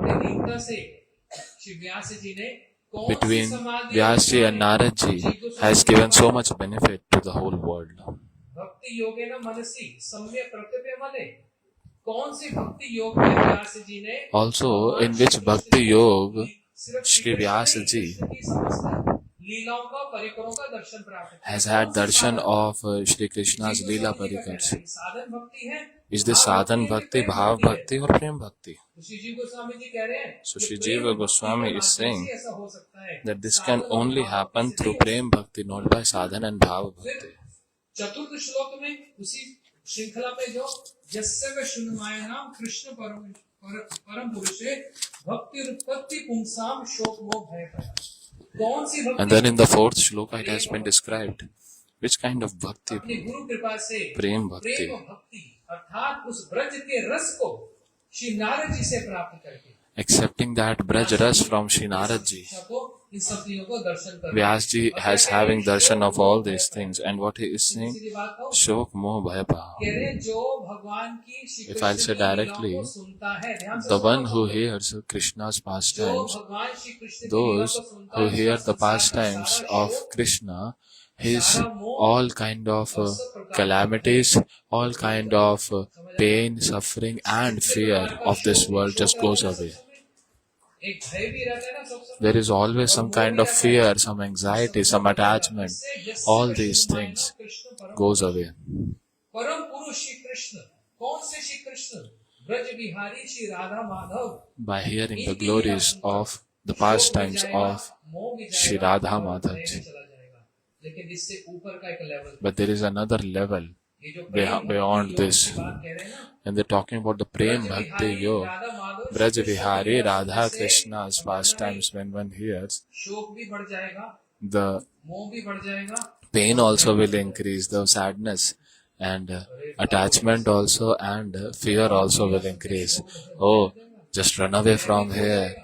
between Vyas ji and Narad ji has given so much benefit to the whole world. Also, in which Bhakti Yoga, Shri Vyas ji has had darshan of Shri Krishna's Leela Parikars. Is this sadhan bhakti, bhav bhakti or prem bhakti? So Shri Jiva Goswami is saying that this can only happen through prem bhakti, not by sadhan and bhav bhakti. श्रृंखला पे जो यस्य शुन्मायनाम कृष्ण परम पुरुषे भक्ति उत्पत्ति पुंसाम शोक मोह भय भय। कौन सी भक्ति? And then in the fourth shloka it has been described which kind of bhakti. अपनी गुरु कृपा से प्रेम भक्ति अर्थात उस ब्रज के रस को श्री नारद जी से प्राप्त करके। accepting that Braj Ras from Shri Narad Ji. शिक्षा को इन सब चीजों को दर्शन कर Vyas Ji has having darshan of all these things, and what he is saying, सीधी बात हो Shok Moh Bhaya Paha. कह रहे हैं, जो भगवान की Shri If I'll Krishna say की लीलाओं directly, को सुनता है, ध्यान से The सुनो, one who hears Krishna's जो pastimes, भगवान श्री कृष्ण की those लीलाओं को सुनता who है, hear उसका the संसार का pastimes सारा of शोक, Krishna, his all kind of calamities, all kind of pain, suffering and fear of this world just goes away. एक भय भी रहता है ना सब समय, There is always some kind of fear, some anxiety, some attachment. All these things goes away. परम पुरुष श्री कृष्ण, कौन से Shri Krishna? Braj Bihari Shri Radha Madhav. By hearing the glories of the pastimes of Shri Radha Madhav Ji. लेकिन इससे ऊपर का एक level, But there is another level ये जो प्रेम beyond भक्ति योग this. की बात कह रहे हैं ना, And they're talking about the Prem Bhakti Yoga. Braj Vihari Radha Krishna's pastimes, when one hears, शोक भी बढ़ जाएगा, the मोह भी बढ़ जाएगा, pain also will increase, the sadness and attachment also, and fear also will increase. Oh, just run away from here.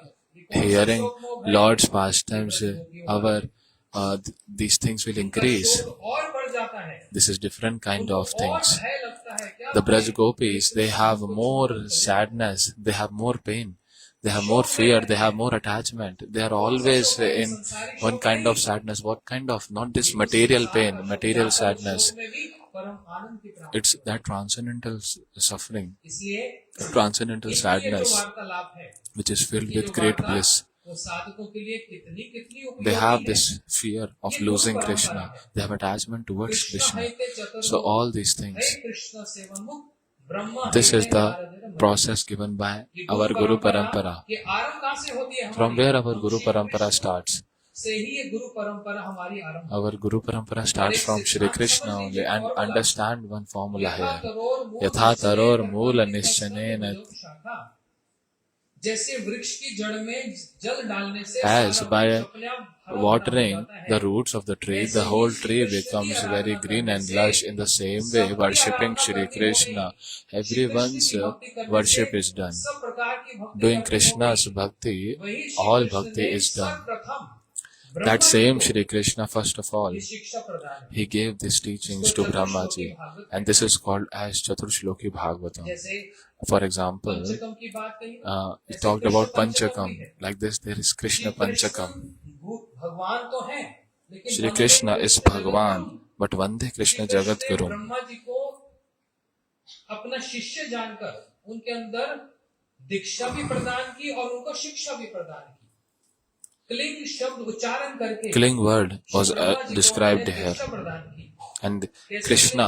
Hearing Lord's pastimes, these things will increase. और बढ़ जाता है। This is different kind of और things. भय लगता है क्या? The Braj Gopis, they have more sadness, they have more pain, they have more fear, they have more attachment. They are always in one kind of sadness. What kind of? Not this material pain, material sadness. में भी परम आनंद की प्राप्ति। It's that transcendental suffering, इसलिए transcendental ये जो sadness, वार्तालाप है, which is filled ये with जो great वार्ता, bliss. वो साधकों के लिए कितनी उपयोगी They have है। this fear of losing Krishna. They have attachment towards Krishna. So all these things, Hare Krishna सेवन्मुख Brahma this is Hari the Narad Brahma. process given by our Guru Parampara. ये आरंभ कहाँ से होती है? From where our Guru Parampara starts. से ही ये गुरु परंपरा हमारी आरंभ। Our Guru Parampara starts from Shri Krishna only, and understand one formula here. Yatha taror moola nischanena. जैसे वृक्ष की जड़ में जल डालने से As सारा by वृक्ष अपने आप हरा भरा watering हो जाता है। the roots of the tree, the whole tree becomes very green and lush. In the same way, worshipping Shri Krishna, everyone's worship is done. सब प्रकार की भक्ति Doing करने Krishna's होगी। bhakti, वही श्री all कृष्ण bhakti ने is done. सर्वप्रथम That Brahma same जी को Shri Krishna, first of all, ये शिक्षा प्रदान की। he gave these teachings to Brahma Ji, and this is called as Chaturshloki Bhagavatam. जैसे For example, पंचकम की बात कही, he ऐसे talked कृष्ण about पंचकम Panchakam. भी है। Like this, there is Krishna Shri Krishna Panchakam. भगवान तो है, लेकिन Shri Vande Krishna is Krishna Bhagwan, Jagadguru. but Vande Krishna Shri Krishna Jagat ने Guru. ब्रह्मा जी को अपना शिष्य जानकर उनके अंदर दीक्षा भी प्रदान की और उनको शिक्षा भी प्रदान की। क्लिंग शब्द उच्चारण करके Killing word was Brahma ji को described उन्होंने here, दीक्षा प्रदान की। and Krishna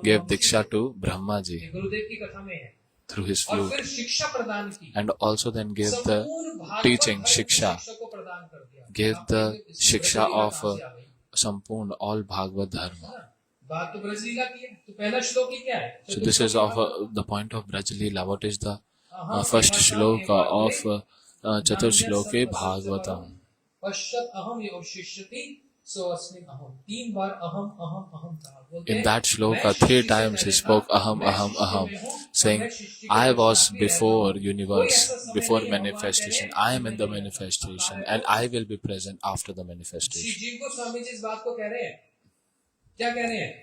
gave Diksha to Brahma ये Ji गुरुदेव की कथा में है। through his और flute, फिर शिक्षा प्रदान की, and also then gave the संपूर्ण भागवत teaching, धर्म की शिक्षा, शिक्षा को प्रदान कर दिया। gave आपको the इसमें shiksha ब्रजलीला of कहाँ से आ गई? Sampurna, all Bhagavad Dharma. हाँ, बात तो ब्रजलीला की है। तो पहला श्लोक ही क्या है? So this is of the point of Braj Leela. What is the अहं first एवं shloka एवं of Chaturshloki Bhagavatam? पश्चात अहम एवं शिष्यति सो अस्मिन् अहम। 3 बार अहम अहम अहम कहा। बोलते In हैं, that मैं shloka, शिष्य 3 से times he पहले spoke था, aham, मैं aham, शिष्य aham, में हूँ, और saying, मैं शिष्य के I पश्चात was भी रहता before हूँ। universe, कोई ऐसा समय before नहीं है, भगवान manifestation. कह रहे I am in the हैं, manifestation, आता है and वो। I will be present after the Shri manifestation. जी को स्वामी जी इस बात को कह रहे हैं, क्या कह रहे हैं?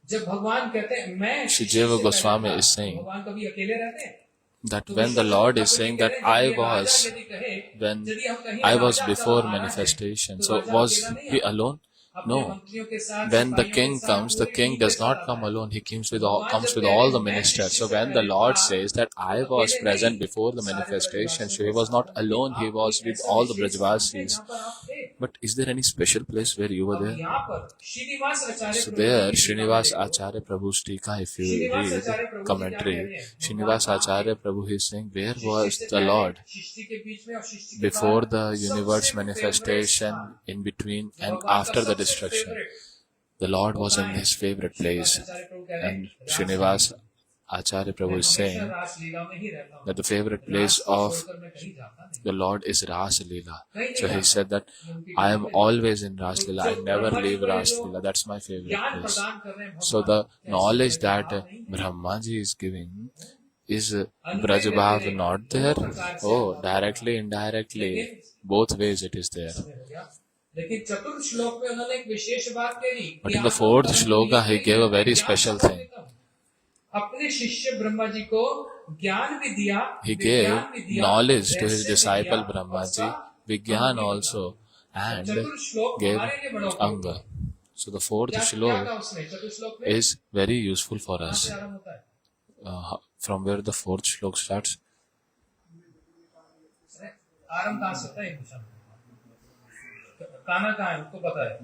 जब भगवान कहते हैं मैं Shri शिष्य Jiva से Goswami पहले था, is saying भगवान कभी अकेले रहते हैं? that तो when the Vishnu Lord Thakur is ji saying कह that रहे हैं, I यदि राजा was, यदि कहे, when यदि हम कहें I was राजा before अगर आ रहा है, manifestation, तो so राजा was अकेला नहीं he आता। alone? अपने No. मंत्रियों के साथ, When the सिपाहियों के king साथ, comes, the पूरी king टीम के does not साथ come आता है। alone. He comes with भगवान जब all कह the रहे हैं, मैं ministers. So शिष्य से when the पहले Lord था, says that तो I was अकेले present नहीं, before the सारे manifestation, ब्रजवासियों so he के was साथ not था। alone. He आप was एक with ऐसा all the विशेष स्थान थे Brajvasis. जहाँ पर आप थे। But is there any special place where you were अब there? यहाँ पर श्रीनिवास आचार्य So प्रभु there, की टीका Srinivas में देखो। Acharya Prabhu's Tika, if you Srinivas read आचार्य प्रभु जी क्या कह commentary, रहे हैं? Srinivas भगवान Acharya आपके Prabhu is saying, where Srishti was से the पहले, Lord सृष्टि के बीच में और सृष्टि के before बाद the universe सबसे फेवरेट manifestation, स्थान, in between, जो and भगवान का after the सबसे destruction? फेवरेट, The Lord वो was कहाँ in है? his favorite Srinivas place. Acharya Prabhu कह रहे And हैं, Srinivas Acharya Prabhu मैं is हमेशा saying रासलीला में ही रहता हूँ। that the favorite रास place को of छोड़कर मैं कहीं जाता नहीं। the Lord is Ras Leela. कहीं नहीं So he जाता। said that उनकी I am कृपा से। always in Ras Leela. I जो never ब्रह्मा जी leave को ये Ras जो Leela. That's my favorite ज्ञान place. प्रदान कर रहे हैं So भगवान, the क्या knowledge इससे बड़ा that भाव नहीं है? Brahma Ji is giving Is Braj Bhav not there? Oh, directly, indirectly, both ways it is there. लेकिन चतुर्थ श्लोक में उन्होंने एक विशेष बात कही। But in the fourth shloka, he gave a very special thing. अपने शिष्य ब्रह्मा जी को ज्ञान भी दिया, He gave knowledge to his disciple Brahma Ji, Vigyan also, and gave Anga. So the fourth shloka is very useful for us. From where the fourth shloka starts? आरंभ कहाँ से होता है? काना कहाँ है? उसको पता है।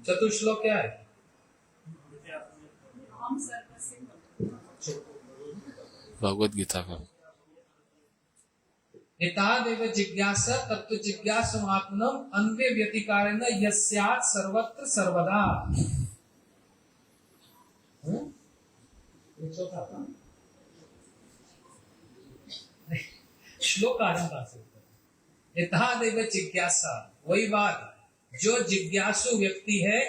चतुर्थ श्लोक क्या है? भगवद गीता का। एतादेव जिज्ञासा तत्व जिज्ञासमात्मनम अन्वे व्यतिकारेण यस्यात् सर्वत्र सर्वदा। श्लोक आरंभ कहाँ से होता है? एतादेव जिज्ञासा, वही बात, जो जिज्ञासु व्यक्ति है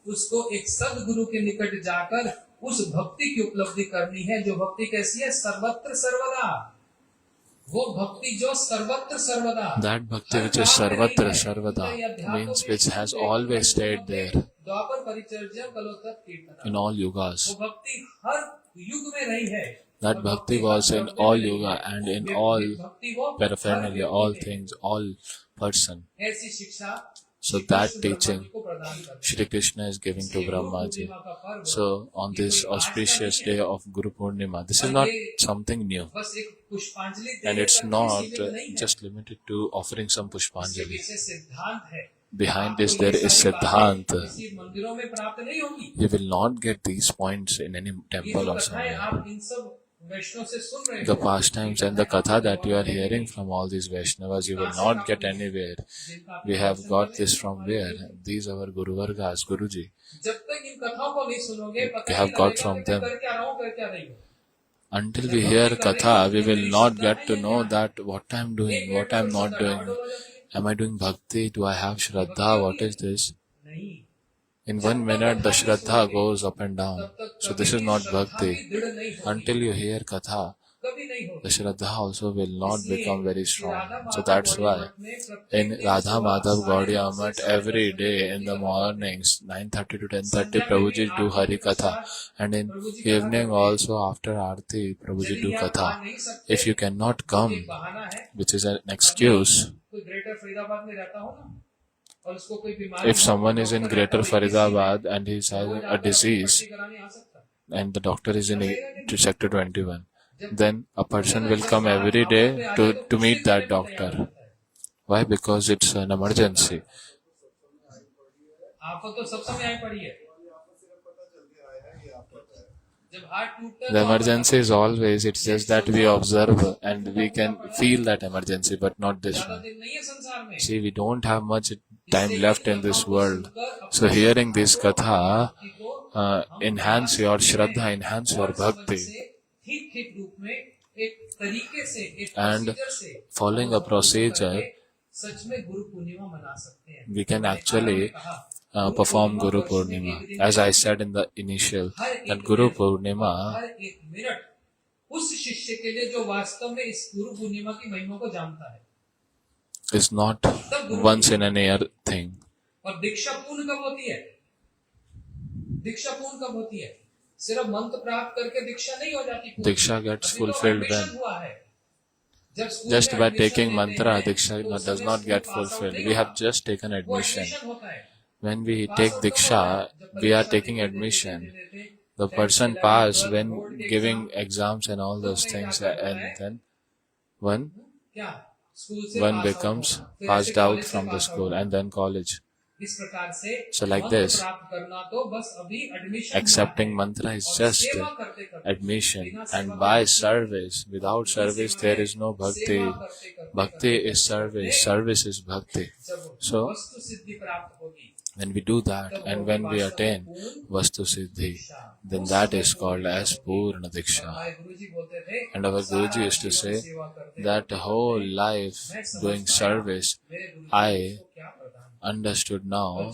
उसको एक सद्गुरु के निकट जाकर उस भक्ति की उपलब्धि करनी है, जो भक्ति कैसी है? सर्वत्र सर्वदा। वो भक्ति जो सर्वत्र सर्वदा, that bhakti which is sarvatra sarvada means which has always stayed there द्वापर परिचर्या कलोतक कीर्तन, in all yugas. वो भक्ति हर युग में रही है। That bhakti was in all yuga and in all paraphernalia, all things, all person. ऐसी शिक्षा So that teaching Shri Krishna is giving to Brahma Ji. So on this auspicious day of Guru Purnima, this is not something new. बस एक पुष्पांजलि And देने it's का not सीमित नहीं है। just limited to offering some इसके Pushpanjali. पीछे सिद्धांत है। Behind this there is Siddhant. किसी मंदिरों में प्राप्त नहीं होगी। You will not get these points in any ये जो temple or कथाएं somewhere. आप इन सब वैष्णव से सुन रहे The हो, pastimes and the katha that you are hearing from all these Vaishnavas, you will not get anywhere. We have got this from where? These are our Guru Vargas, Guruji. जब तक इन कथाओं को नहीं सुनोगे, We पता have नहीं got लगेगा from कि them. कर क्या रहा हूँ, कर क्या नहीं हूँ। Until we hear katha, we will not get to know that what I am doing, what I am not doing. Am I doing bhakti? Do I have shraddha? What is this? नहीं, In 1 minute, the shraddha goes up and down. So this is not bhakti. दृढ़ नहीं हो, Until you hear katha, कभी नहीं हो। the shraddha also will not become very strong. So that's why in Radha Madhav Gaudiya Math every day in the mornings 9:30 to 10:30 Prabhuji do Hari Katha, and in evening also after Aarti Prabhuji do Katha. If you cannot come, बहाना है, which is an excuse, कोई greater Faridabad में रहता हो ना, और उसको कोई बीमारी if someone is in Greater Faridabad and he has a disease कराने आ सकता है। and the doctor is in sector 21, then a person will come every day to meet that doctor. Why? Because it's an emergency. आपको तो सब समय आई पड़ी है। जब हार्ट टूटता है The तो emergency is always, it's just that we observe and we can feel that emergency, but not this ज्यादा one. दिन नहीं है संसार में। See, we don't have much time left in this world. So hearing this katha enhance your shraddha, enhance your bhakti, ठीक ठीक रूप में एक तरीके से, एक and procedure से following a procedure, सच में गुरु पूर्णिमा मना सकते हैं। we can actually perform Guru Purnima. As I said in the initial, that Guru Purnima हर एक मिनट उस शिष्य के लिए जो वास्तव में इस गुरु पूर्णिमा की महिमा को जानता है। is not once in a year thing. और दीक्षा पूर्ण कब होती है? दीक्षा पूर्ण कब होती है? सिर्फ मंत्र प्राप्त करके दीक्षा नहीं हो जाती पूर्ण। Diksha gets अभी तो fulfilled admission when हुआ है। जब स्कूल just में by admission taking लेते mantra, हैं, Diksha तो उस does समय not school get pass out fulfilled. नहीं We have होता। just taken वो admission. admission होता है। When we Pass take out तो Diksha, होता है। जब we are परीक्षा taking देते admission. थे, The tenth, person 11th, pass 12th, when board के giving exam, exams and all those तो things, क्या करता and है? then one क्या? स्कूल से one pass out becomes होगा, फिर passed ऐसे out कॉलेज से from the pass out school होगा। and then college. इस प्रकार से So like मंत्र this, प्राप्त करना तो बस अभी admission accepting हुआ है। mantra is और just सेवा करते करते, admission, बिना सेवा and के by कुछ नहीं। service, without service there is no bhakti. सेवा करते करते Bhakti करते is service, service is bhakti. जब So वस्तु सिद्धि प्राप्त होगी, when we do that and when we attain Vastu Siddhi, then that is called as Purna Diksha. हमारे गुरुजी बोलते थे, And our Guruji used to say सेवा करते that whole life doing service, मेरे गुरुजी I को क्या प्रदान understood now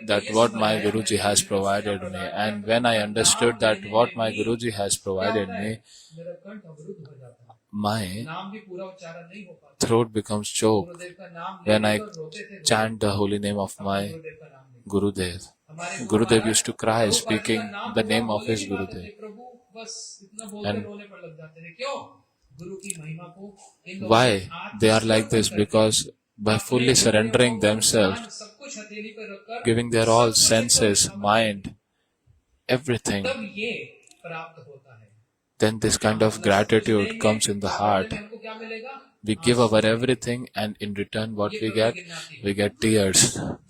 that what my Guruji has provided me, and when I understood that what my Guruji has provided me, मेरा कंठ अवरुद्ध हो जाता है, my नाम भी पूरा उच्चारण नहीं हो पाता। throat becomes choked गुरुदेव का नाम when I लेकर रोते थे, chant the holy name of my गुरुदेव का नाम लेकर। Gurudev. हमारे Gurudev used to cry Prabhupada speaking का नाम the हुआ, name of बोलने his की बात Gurudev. है, प्रभु बस इतना बोलते And रोने पर लग जाते थे। क्यों? गुरु की महिमा को इन लोगों why ने they are like this? आत्मसमर्पण करके Because by fully surrendering themselves, सब कुछ हथेली पर रखकर giving their सब all कुछ senses, एकदम mind, everything, तब ये प्राप्त होता है। then this kind of gratitude comes in the heart. हमको क्या मिलेगा? We give our everything, and in return, what we get tears.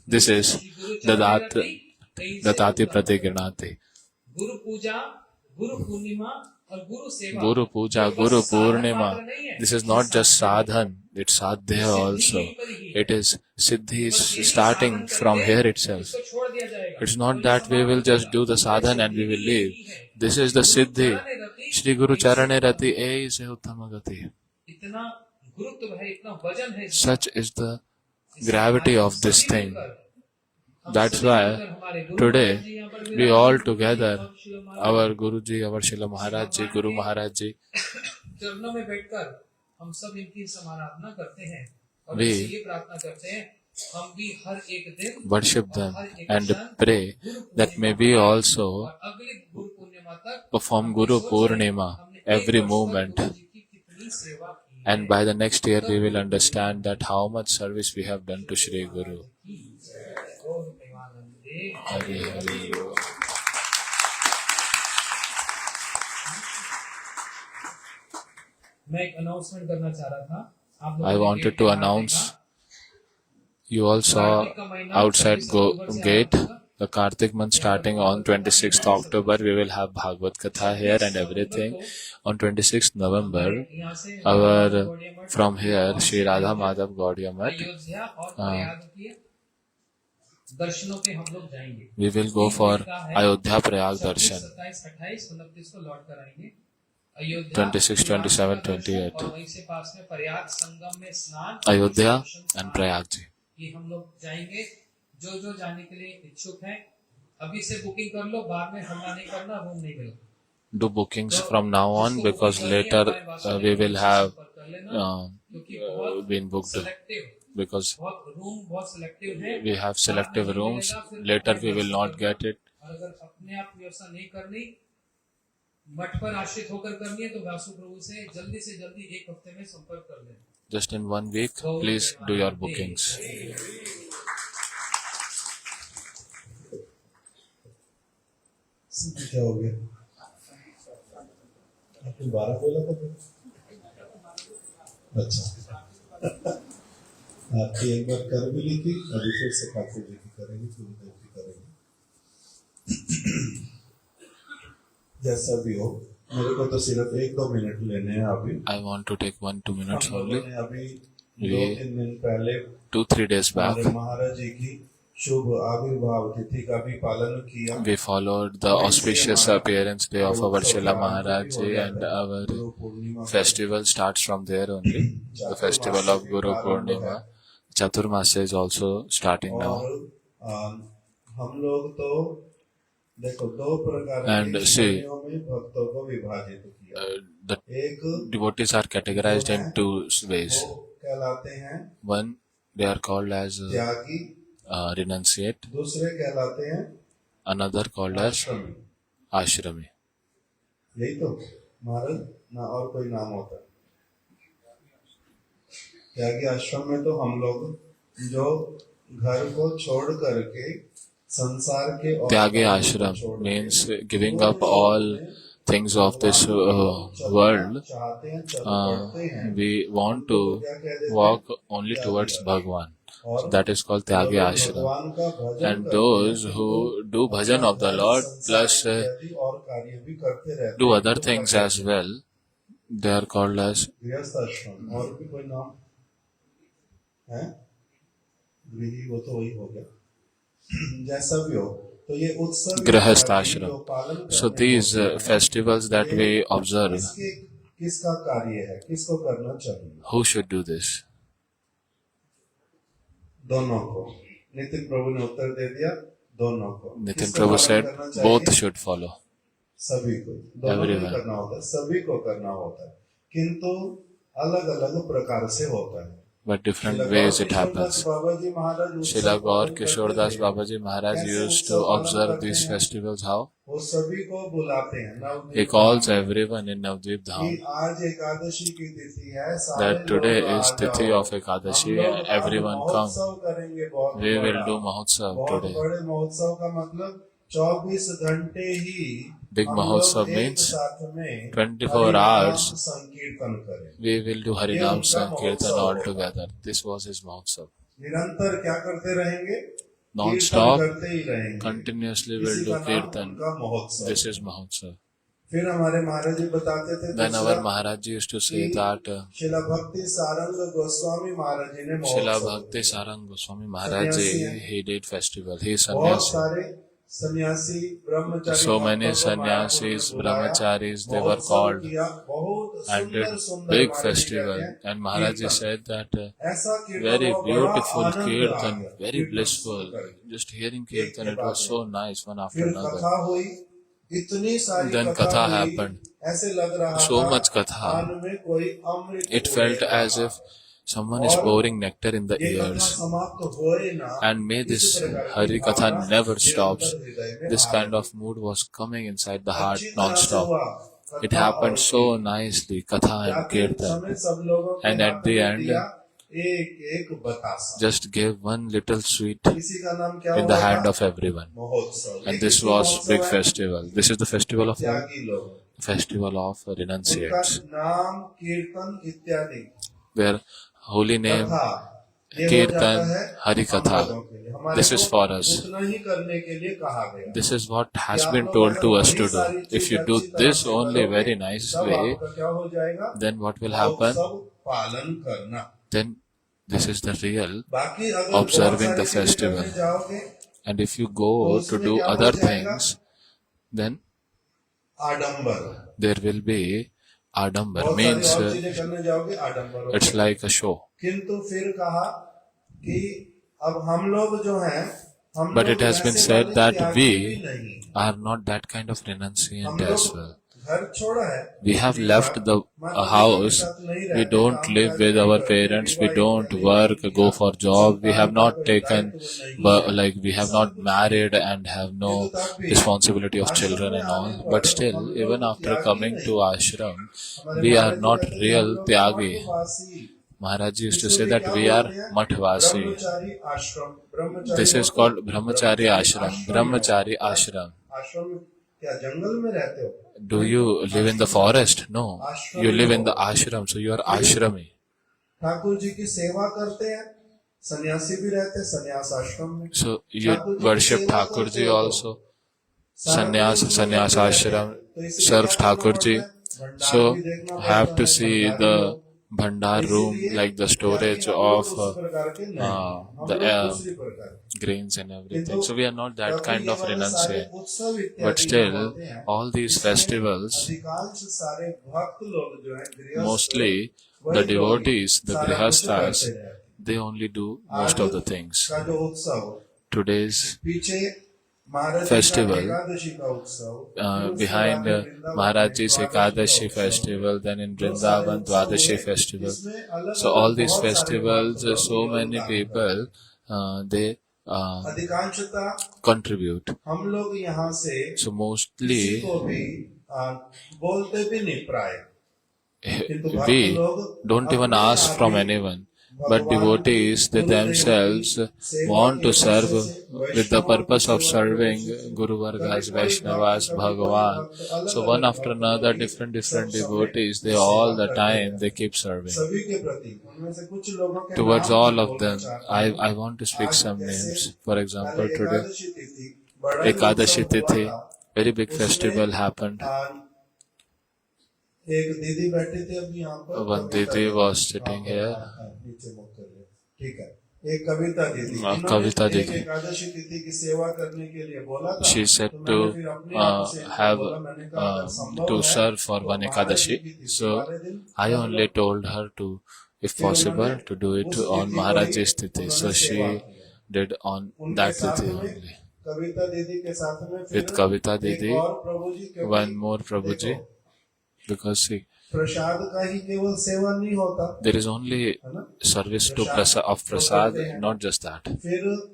This is Dadati Pratigranati. गुरु पूजा, गुरु पूर्णिमा और गुरु सेवा। Guru Puja, Guru Purnima. This is not just sadhan, it's sadhya also. It is siddhi starting from here itself. It's not that we will just do the sadhan and we will leave. This is the siddhi. Shri Guru Charane Rati Eise Uttamagati. इतना गुरुत्व है, इतना वजन है। Such is the gravity of this thing. That's why today we all together, our Guruji, our Srila Maharaj Ji, Guru Maharaj Ji, चरणों में बैठकर हम सब इनकी समाराधना करते हैं और We ये प्रार्थना करते हैं, हम भी हर एक दिन worship them and pray that may we also अगली गुरु पूर्णिमा तक perform Guru Purnima every moment. कितनी सेवा की। And by the next year we will understand that how much service we have done to Shri Guru. Om Premanande. Hari Hari Bol. मैं एक announcement करना चाह रहा था। आप लोगों I ने wanted गेट to के बाहर announce, देखा, you all saw outside gate, the Kartik month starting on 26th October, we will have Bhagavad Katha here and everything. On 26th November, यहाँ से our from here, Sri Radha Madhav Gaudiya Math, Ayodhya और प्रयाग के दर्शनों पे हम लोग जाएंगे। we will go for Ayodhya Prayag Darshan, 27, 28, 29 को लौट कर आएंगे। अयोध्या 26, 27, 28. और वहीं से पास में प्रयाग संगम में स्नान, Ayodhya and Prayag ji. ये हम लोग जाएंगे। जो जो जाने के लिए इच्छुक हैं, अभी से बुकिंग कर लो, बाद में हल्ला नहीं करना, रूम नहीं मिलेगा। Do bookings from now on because later we will have been booked because room बहुत सिलेक्टिव है। we have selective rooms. Later we will not get it. और अगर अपने आप व्यवस्था नहीं करनी, मठ पर आश्रित होकर करनी है, तो व्यासु प्रभु से जल्दी एक हफ्ते में संपर्क कर लें। Just in 1 week, please do your bookings. क्या हो गया? आपने 12 बोला था? अच्छा। आपकी एक बार कर भी ली थी, अभी फिर से कार्तिक जी की करेंगे, गुरुदेव की करेंगे। जैसा भी हो, मेरे को तो सिर्फ 1-2 मिनट लेने हैं अभी। I want to take 1-2 minutes हम only. लोगों ने अभी 2-3 दिन पहले 2-3 days back, हमारे महाराज जी की शुभ आविर्भाव तिथि का भी पालन किया। we followed the auspicious appearance day of our Srila Maharaj Ji, and our festival starts from there only. The festival of Guru Purnima. Chaturmasya is also starting now. और हम लोग तो देखो 2 प्रकार And के see, श्रेणियों में भक्तों को विभाजित किया। The एक devotees are categorized in 2 ways. वो कहलाते हैं One, they are called as Tyagi, renunciate. दूसरे कहलाते हैं Another called as आश्रमी। ashrami. यही तो महाराज ना और कोई नाम होता है। त्यागी आश्रम में तो हम लोग जो घर को छोड़ करके संसार के और Tyagi कामों को ashram छोड़ के means giving up all things of this world. चाहते हैं, चल पड़ते हैं। We want to walk only towards Bhagwan. So that is called Tyagi ashram. भगवान का भजन And those who do bhajan of the Lord plus करते और कार्य भी करते रहते do हैं। other things as well, they are called as गृहस्थ आश्रम। और भी कोई नाम है? गृही, वो तो वही हो गया। जैसा भी हो, तो ये उत्सव Grihastha जो ashram. पालन करने So these होते हैं, festivals that we observe, किसका कार्य है, किसको करना चाहिए? who should do this? दोनों को। नितिन प्रभु ने उत्तर दे दिया दोनों को। Nitin किसको Prabhu पालन said करना चाहिए? both should follow. सभी को, दोनों को Everyone. करना होता है, सभी को करना होता है, किंतु अलग अलग प्रकार से होता है। But different ways it happens. Babaji Maharaj Srila Gaur Kishordas Babaji Maharaj used to observe these festivals how? वो सभी को बुलाते हैं Navdeep He calls everyone in Navdeep कि Dham आज एकादशी की तिथि है, सारे that today लोग is आ Tithi जाओ। of Ekadashi हम लोग and आज everyone come. महोत्सव करेंगे, बहुत We will बड़ा। do Mahotsav बहुत today. बड़े महोत्सव का मतलब 24 घंटे ही Big हम लोग Mahotsav एक means साथ में 24 हरिनाम hours संकीर्तन करें। we will do Harinam उनका Sankirtan महोत्सव all होगा। together. This was his Mahotsav. निरंतर क्या करते रहेंगे? Non-stop, कीर्तन करते ही रहेंगे। continuously इसी will do का नाम Kirtan. उनका महोत्सव। This is Mahotsav. फिर हमारे महाराज जी बताते थे Then दूसरा our Maharaj ji used to say कि that शिला भक्ति सारंग गोस्वामी महाराज जी ने Srila महोत्सव Bhakti किया। Sarang Goswami Maharaj ji, he did festival. He is बहुत sannyasi. सारे सन्यासी ब्रह्मचारी So many भक्तों को sannyasis, महापुरुष ने बुलाया, brahmacharis, they were महोत्सव called किया, बहुत and did सुंदर सुंदर big महाराज जी festival. कहते हैं, And Maharaj ji कीर्तन। said that ऐसा कीर्तन very हुआ, बड़ा beautiful आनंद आ Kirtan, गया, very कीर्तन blissful. सुनकर। Just hearing Kirtan, it was so nice one after फिर another. कथा हुई, इतनी सारी Then कथा katha हुई, happened. ऐसे लग रहा So था much katha. कान में कोई अमृत It felt घोले as रहा। if someone is pouring nectar in the ये कथा ears. समाप्त होए ना, And may this इसी प्रकार की Hari भावना Katha never stops. निरंतर हृदय में This आ kind रही। of mood was coming inside the heart अच्छी तरह से non-stop. हुआ, It कथा happened और so nicely, Katha and जाके Kirtan. समय सब लोगों के And हाथ at the में end, दिया एक एक बतासा। Just gave one little sweet इसी का नाम क्या in the हुआ hand था? of everyone. महोत्सव। And ये this किसकी was महोत्सव big है? festival. This is the festival of what? त्यागी लोग। Festival of उनका renunciates. नाम कीर्तन इत्यादि Their holy name, कथा ये हो Kirtan, जाता है Hari हम Katha. लोगों के लिए। हमारे This को is for us. उतना ही करने के लिए कहा गया। This is what has कि आप been लोग told अगर to us वही to सारी do. If चीज you do अच्छी तरह this से only करोगे, very तब nicely, आपका क्या हो जाएगा? then what will happen? महोत्सव पालन करना। Then this is the real. बाकी अगर बहुत Observing the सारी चीजें festival. करने जाओगे And if you तो go to उसमें do क्या हो other जाएगा? things, then आडंबर। there will be Adambar. बहुत सारी Means और चीजें करने जाओगे आडंबर हो it's जाएगा। like a show. किंतु फिर कहा कि अब हम लोग जो हैं, हम But लोग it has been वैसे said वाले that त्यागी we भी नहीं। are not that kind of हम renunciant लोग as well. घर छोड़ा है, We have left the house. We don't live with our parents. We don't work, go for job. We have not taken, like we have not married and have no responsibility of children and all. But still, even after coming to ashram, we are not real tyagi. Maharaj ji used to say that we are mathvasi. ब्रह्मचारी आश्रम, ब्रह्मचारी This is called brahmachari ashram. Brahmachari ashram. आश्रम में क्या जंगल में रहते हो? Do you live in the forest? No. You live in the ashram, so you are ashrami. Thakur ji की सेवा करते हैं, सन्यासी भी रहते हैं संन्यास आश्रम में। So you worship Thakur ji also. Sannyas ashram serves Thakur ji. So have to see the bhandar room, like the storage of the grains and everything. So we are not that kind of renunciant. But still, all these festivals, mostly the devotees, the grihasthas, they only do most of the things. Today's festival, behind Maharaj Ji's Ekadashi festival, then in Vrindavan Dwadashi festival. So all these festivals, so many people, they contribute. हम लोग यहाँ से So किसी mostly को भी बोलते भी नहीं प्राय, किंतु भक्त we लोग don't even अपने ask आप from ही anyone. But भगवान devotees, they Guru Dev themselves की सेवा want के to serve पक्ष से with the वैष्णवों purpose of की serving सेवा Guru कभी Vargas, कोई Vaishnavas, भक्त, कभी कोई Bhagavan. भक्त, अलग So अलग one after भक्तों another, की different सब समय devotees, they सेवा all the करते time, हैं। they keep serving. सभी के प्रति उनमें से कुछ लोगों के Towards नाम all मैं of बोलना them, चाहता हूँ। I want to speak आज some जैसे names. For example, कल today, एकादशी तिथि, बड़ा ही Ekadashi उत्सव हुआ Tithi, था। very big उसमें, festival happened. एक दीदी बैठी थी अभी यहाँ पर, One Didi was sitting here. नीचे मुख कर ले, ठीक है। एक कविता दीदी, Kavita इन्होंने एक Didi. एकादशी तिथि की सेवा करने के लिए बोला था। She said तो to मैंने फिर अपने आप से have बोला, मैंने कहा अगर संभव to है, serve for तो one बारह Ekadashi. दिन की तिथि, So 12 दिन I कर only low. told her to, if फिर possible, उन्होंने to do it उस on तिथि को Maharaj's ही Tithi. उन्होंने So सेवा she की। did on उनके that साथ tithi में only. कविता दीदी के साथ में फिर With Kavita एक Didi, और प्रभु जी, क्योंकि one more Prabhuji, देखो, because see, प्रसाद का ही केवल सेवा नहीं होता, there is only है ना? service to तो prasad, करते हैं। not just that. फिर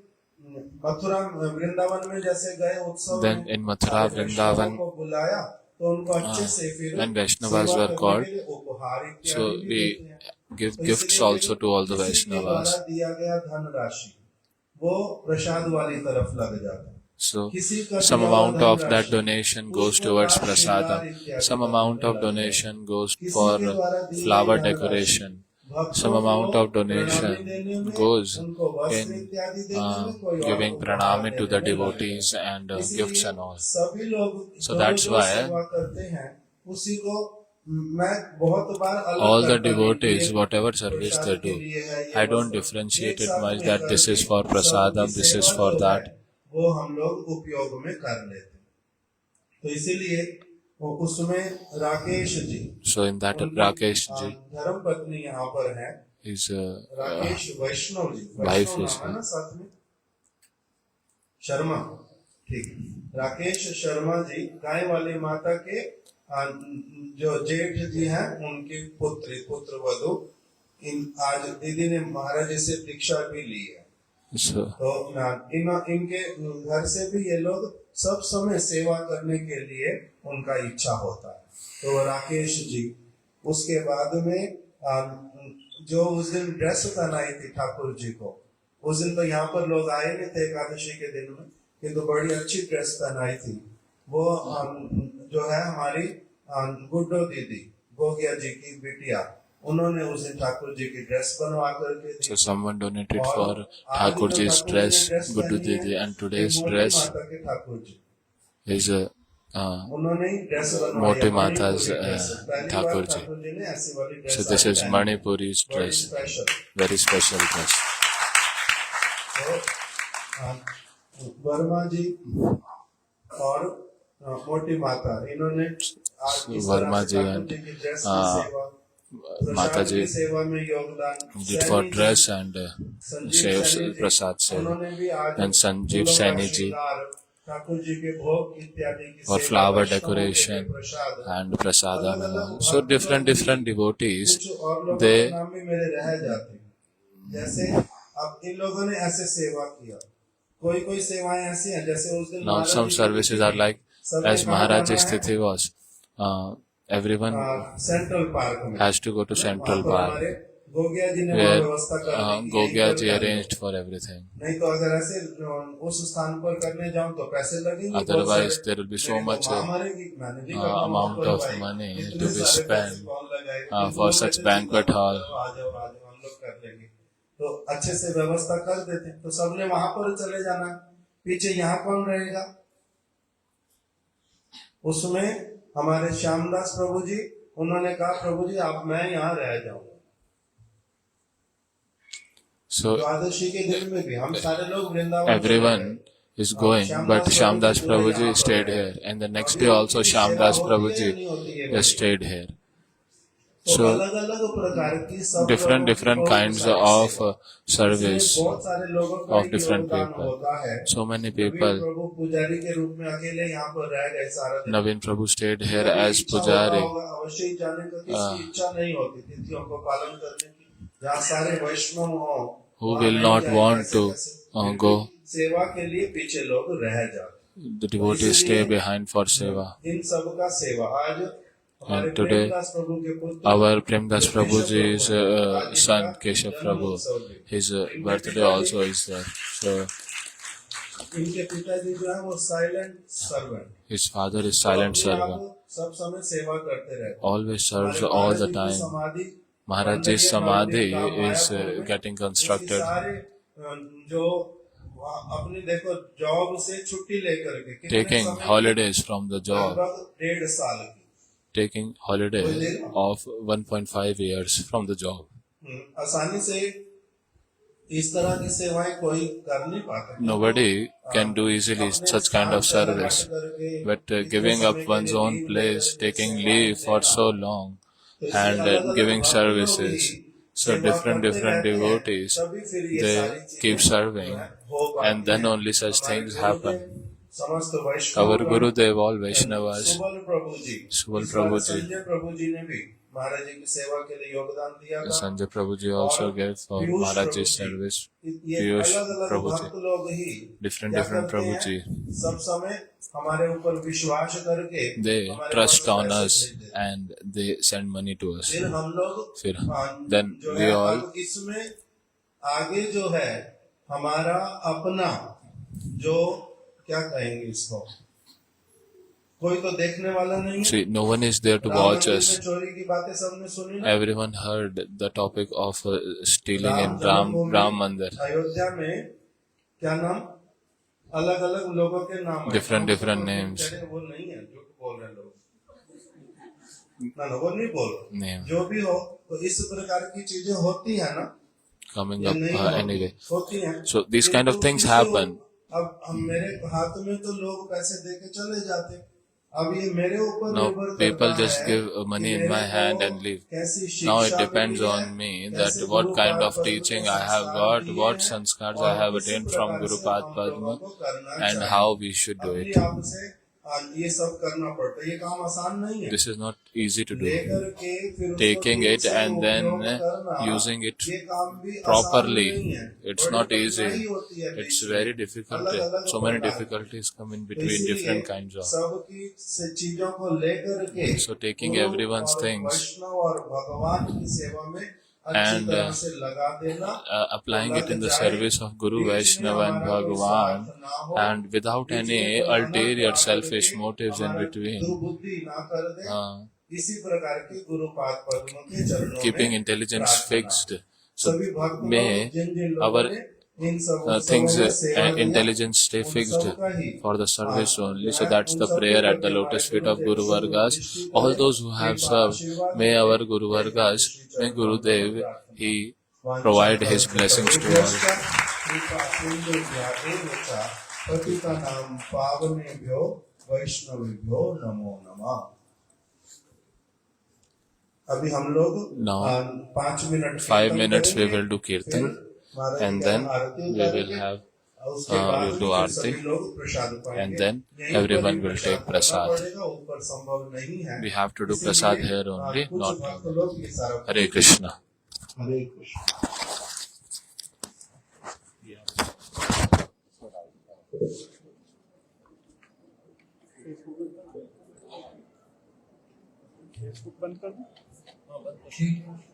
मथुरा वृंदावन में जैसे गए उत्सव Then में, in Mathura, सारे वैष्णवों Vrindavan, को बुलाया तो उनको अच्छे से फिर when Vaishnavas सेवा were करने called, के लिए उपहार इत्यादि so भी we देते हैं। give तो gifts इसलिए also to all the किसी के द्वारा Vaishnavas. दिया गया धनराशि वो प्रसाद वाली तरफ लग जाता है। So किसी का some दिया हुआ amount of that धनराशि donation goes उसको towards राज श्रृंगार prasadam. इत्यादि Some करने amount में of लग जाता है। donation goes किसी for के द्वारा दी गई flower धनराशि decoration. भक्तों Some amount को of donation प्रणामी देने में, goes उनको वस्त्र in इत्यादि देने में, कोई और giving उपहार pranami to देने the में लग devotees जाता है। and इसलिए gifts and all. सभी लोग So जो that's जो why सेवा करते हैं उसी को मैं बहुत बार अलग all the करता हूँ। devotees, ये whatever service प्रसाद they के do, लिए है, ये I don't वस्त्र differentiate एक it साथ much में that this करके is for सबकी prasadam, this is सेवा for जो that. है, वो हम लोग उपयोग में कर लेते हैं। तो इसीलिए वो उसमें Rakesh ji, So in that उनकी, Rakesh ji धर्म पत्नी यहाँ पर है, is Rakesh Vaishnav ji, wife Vaishnav is नाम है ना साथ में, शर्मा, ठीक, राकेश शर्मा जी गाय वाली माता के जो जेठ जी हैं उनके पुत्र वधु। आज दीदी ने महाराज जी से दीक्षा भी ली है। so तो इनके घर से भी ये लोग सब समय सेवा करने के लिए उनका इच्छा होता है। तो राकेश जी, उसके बाद में जो उस दिन ड्रेस पहनाई थी ठाकुर जी को, उस दिन तो यहाँ पर लोग आए नहीं थे एकादशी के दिन में, किंतु बड़ी अच्छी ड्रेस पहनाई थी। वो जो है हमारी गुड्डो दीदी, गोगिया जी की बिटिया, उन्होंने उस दिन ठाकुर जी की ड्रेस बनवा करके दी। so someone donated और for आज Thakur जो ji's ठाकुर dress, जी ने ड्रेस Guddu पहनी है, Didi, and ये today's मोटी dress माता के ठाकुर जी, is उन्होंने ही ड्रेस बनवाई Moti है, Mata's मणिपुरी ड्रेस। पहली बार Thakur ji. ठाकुर जी ने ऐसी वाली ड्रेस So this आज is पहनी। Manipuri's बड़ी dress, special. very special dress. तो वर्मा जी और मोटी माता, इन्होंने आज इस तरह वर्मा से जी ठाकुर and जी की ड्रेस की सेवा, Mata प्रसाद ji की सेवा में योगदान did for Saini ji, dress and Sanjeev Saini ji, prasad seva. उन्होंने भी आज And Sanjeev फूलों का Saini ji श्रृंगार, ठाकुर जी के भोग इत्यादि की for सेवा, flower वैष्णवों के लिए decoration Prasad, and prasadam and अलग-अलग all. So different devotees, कुछ और लोगों they के नाम भी मेरे रह जाते हैं। जैसे अब इन लोगों ने ऐसे सेवा किया, कोई कोई सेवाएं ऐसी हैं जैसे उस दिन now महाराज some जी की services are like, सबने as कहाँ Maharaji's जाना है? Tithi was, everyone central park में has to go to Central Park, हमारे गोगिया जी ने वहाँ where व्यवस्था कर दी कि Gogya यहीं ji पर कर लो। arranged for everything. नहीं तो अगर ऐसे उस स्थान पर करने जाऊं तो पैसे लगेंगे बहुत Otherwise, सारे। there will be so मेरी तो much माँ मरेगी, मैंने नहीं करना amount वहाँ पर of भाई। money इतने to be सारे spent, पैसे कौन लगाएगा? for लोग such कहते थे, banquet "चलो, hall." आ जाओ हम लोग कर लेंगे। तो अच्छे से व्यवस्था कर देते, तो सबने वहां पर चले जाना, पीछे यहाँ कौन रहेगा? उसमें हमारे श्यामदास प्रभु जी, उन्होंने कहा प्रभु जी आप, मैं यहाँ रह जाऊंगा। So द्वादशी के दिन में भी हम सारे लोग Vrindavan everyone is going, but Shyamdas Prabhuji stayed here, and the next day also Shyamdas Prabhuji just stayed here. So अलग अलग प्रकार की सब different लोगों की different बहुत kinds सारी of सेवा। service इसमें बहुत सारे लोगों का of different योगदान people. होता है। So many कभी people. प्रभु पुजारी के रूप में अकेले यहाँ पर रह गए सारा दिन। Naveen Prabhu stayed here कभी as इच्छा होता Pujari. होगा, अवश्य ही जाने का किसी इच्छा नहीं होती तिथियों को पालन करने की, जहाँ सारे वैष्णव हो, Who वहाँ will नहीं not जाए want कैसे to कैसे। go? सेवा के लिए पीछे लोग रह जाते। The devotees stay behind for seva. इन सब का सेवा आज हमारे And today, प्रेमदास प्रभु के पुत्र Our Premdas केशव Prabhuji's आज son इनका Keshav जन्म Prabhu, उत्सव भी। his इनके birthday पिताजी- also is there. So इनके पिताजी जो है वो silent servant, his father is silent servant, सब समय सेवा करते रहते। always serves हमारे all महाराज the जी की time. समाधि Maharaj Ji's samadhi is Mayapur में, getting इसके constructed. सारे जो अपनी देखो जॉब से छुट्टी लेकर के कितने Taking समय- holidays from the job, लगभग 1.5 साल की। taking holiday of 1.5 years from the job. आसानी से इस तरह की सेवाएं कोई कर नहीं पाता। Nobody can do easily अपने such kind of स्थान पर service. हट करके But इतने giving up समय के one's लिए own leave place, लेकर taking सेवाएं leave for देना, so long, तो इसलिए and अलग-अलग giving भक्तों services. की So different devotees, they keep serving, and then only such things happen. Our Gurudev, all Vaishnavas, Subal Prabhuji, महाराज जी की सेवा के लिए योगदान दिया था। Sanjay Prabhuji also gave for Maharaj's service. Piyush Prabhuji, different Prabhuji. सब समय हमारे ऊपर विश्वास करके They trust on us and they send money to us. फिर हम लोग Then जो we है all अब इसमें आगे जो है हमारा अपना जो क्या कहेंगे इसको, कोई तो देखने वाला नहीं है। see, no one is there to watch us. चोरी की बातें सबने सुनी ना। Everyone heard the topic of stealing in Ram Mandir. Ayodhya में क्या नाम, अलग अलग लोगों के नाम है। Different names. वो नहीं है, जो बोल रहे लोग ना वो नहीं बोल रहे। Name जो भी हो, तो इस प्रकार की चीजें होती है ना, coming up anyway. होती हैं। So these kind of things happen. अब मेरे हाथ में तो लोग पैसे दे के चले जाते, अब ये मेरे ऊपर Now निर्भर people करता just है give money in my hand and leave. कैसी Now it शिक्षा depends मिली है, on me that कैसे what गुरु kind पाद of पद्म teaching को I have संस्कार got, दिए what हैं, sanskars और I have इसी attained from प्रकार Guru से Pad हम Padma लोगों को करना and चाहिए। how we should do अपने it. आप से ये सब करना पड़ता है, ये काम आसान नहीं है। This is not easy to do. लेकर के फिर उसको Taking ठीक it से and then उपयोग करना, using it ये काम भी आसान properly, नहीं है। it's बड़ी not कठिनाई easy. होती है It's बीच में। very difficult. अलग-अलग So many प्रकार की। difficulties come in तो between इसीलिए different kinds of. सबकी से चीजों को लेकर के So taking गुरु everyone's और things वैष्णव और भगवान की सेवा में अच्छी and तरह से लगा देना, applying it in the लग जाए। service of Guru, बीच में Vaishnava and हमारा कोई Bhagavan स्वार्थ ना हो, and without बीच any में कोई ulterior अनर्थ selfish आकर motives in हमारा between. दुर्बुद्धि ना कर दे। Uh, इसी प्रकार के गुरुपाद पद्म के चरणों keeping में intelligence प्रार्थना। fixed. So सभी भक्त लोग may जिन जिन लोगों our ने इन सब things उत्सवों में सेवा and दिया, intelligence stay उन fixed सबका ही for the service हाँ, only. जो So है, that's उन the सबको prayer at the करके lotus हमारे feet of गुरुदेव Guru सब Vargas. दृष्टि All करें, those who have कृपा served, आशीर्वाद may दें, our Guru यही Vargas, दृष्टि may चरणों Gurudev, में प्रार्थना। he वांछा provide his कल्प blessings to all. कृपा सिंधु ज्ञानेन पतितानां पावनेभ्यो वैष्णवेभ्यो नमो नमः। अभी हम लोग Now, 5 मिनट 5 minutes we करेंगे, will do kirtan, फिर महाराज and की then आरती we will करेंगे, have और उसके बाद we'll do फिर आरती, सभी लोग प्रसाद पाएंगे। and then यहीं पर everyone he will Prasad take करना prasad. पड़ेगा, ऊपर संभव नहीं है। We have to do इसीलिए, prasad here only, कुछ not भक्त लोग ये सारा Hare Krishna. हरे कृष्ण। ठीक है।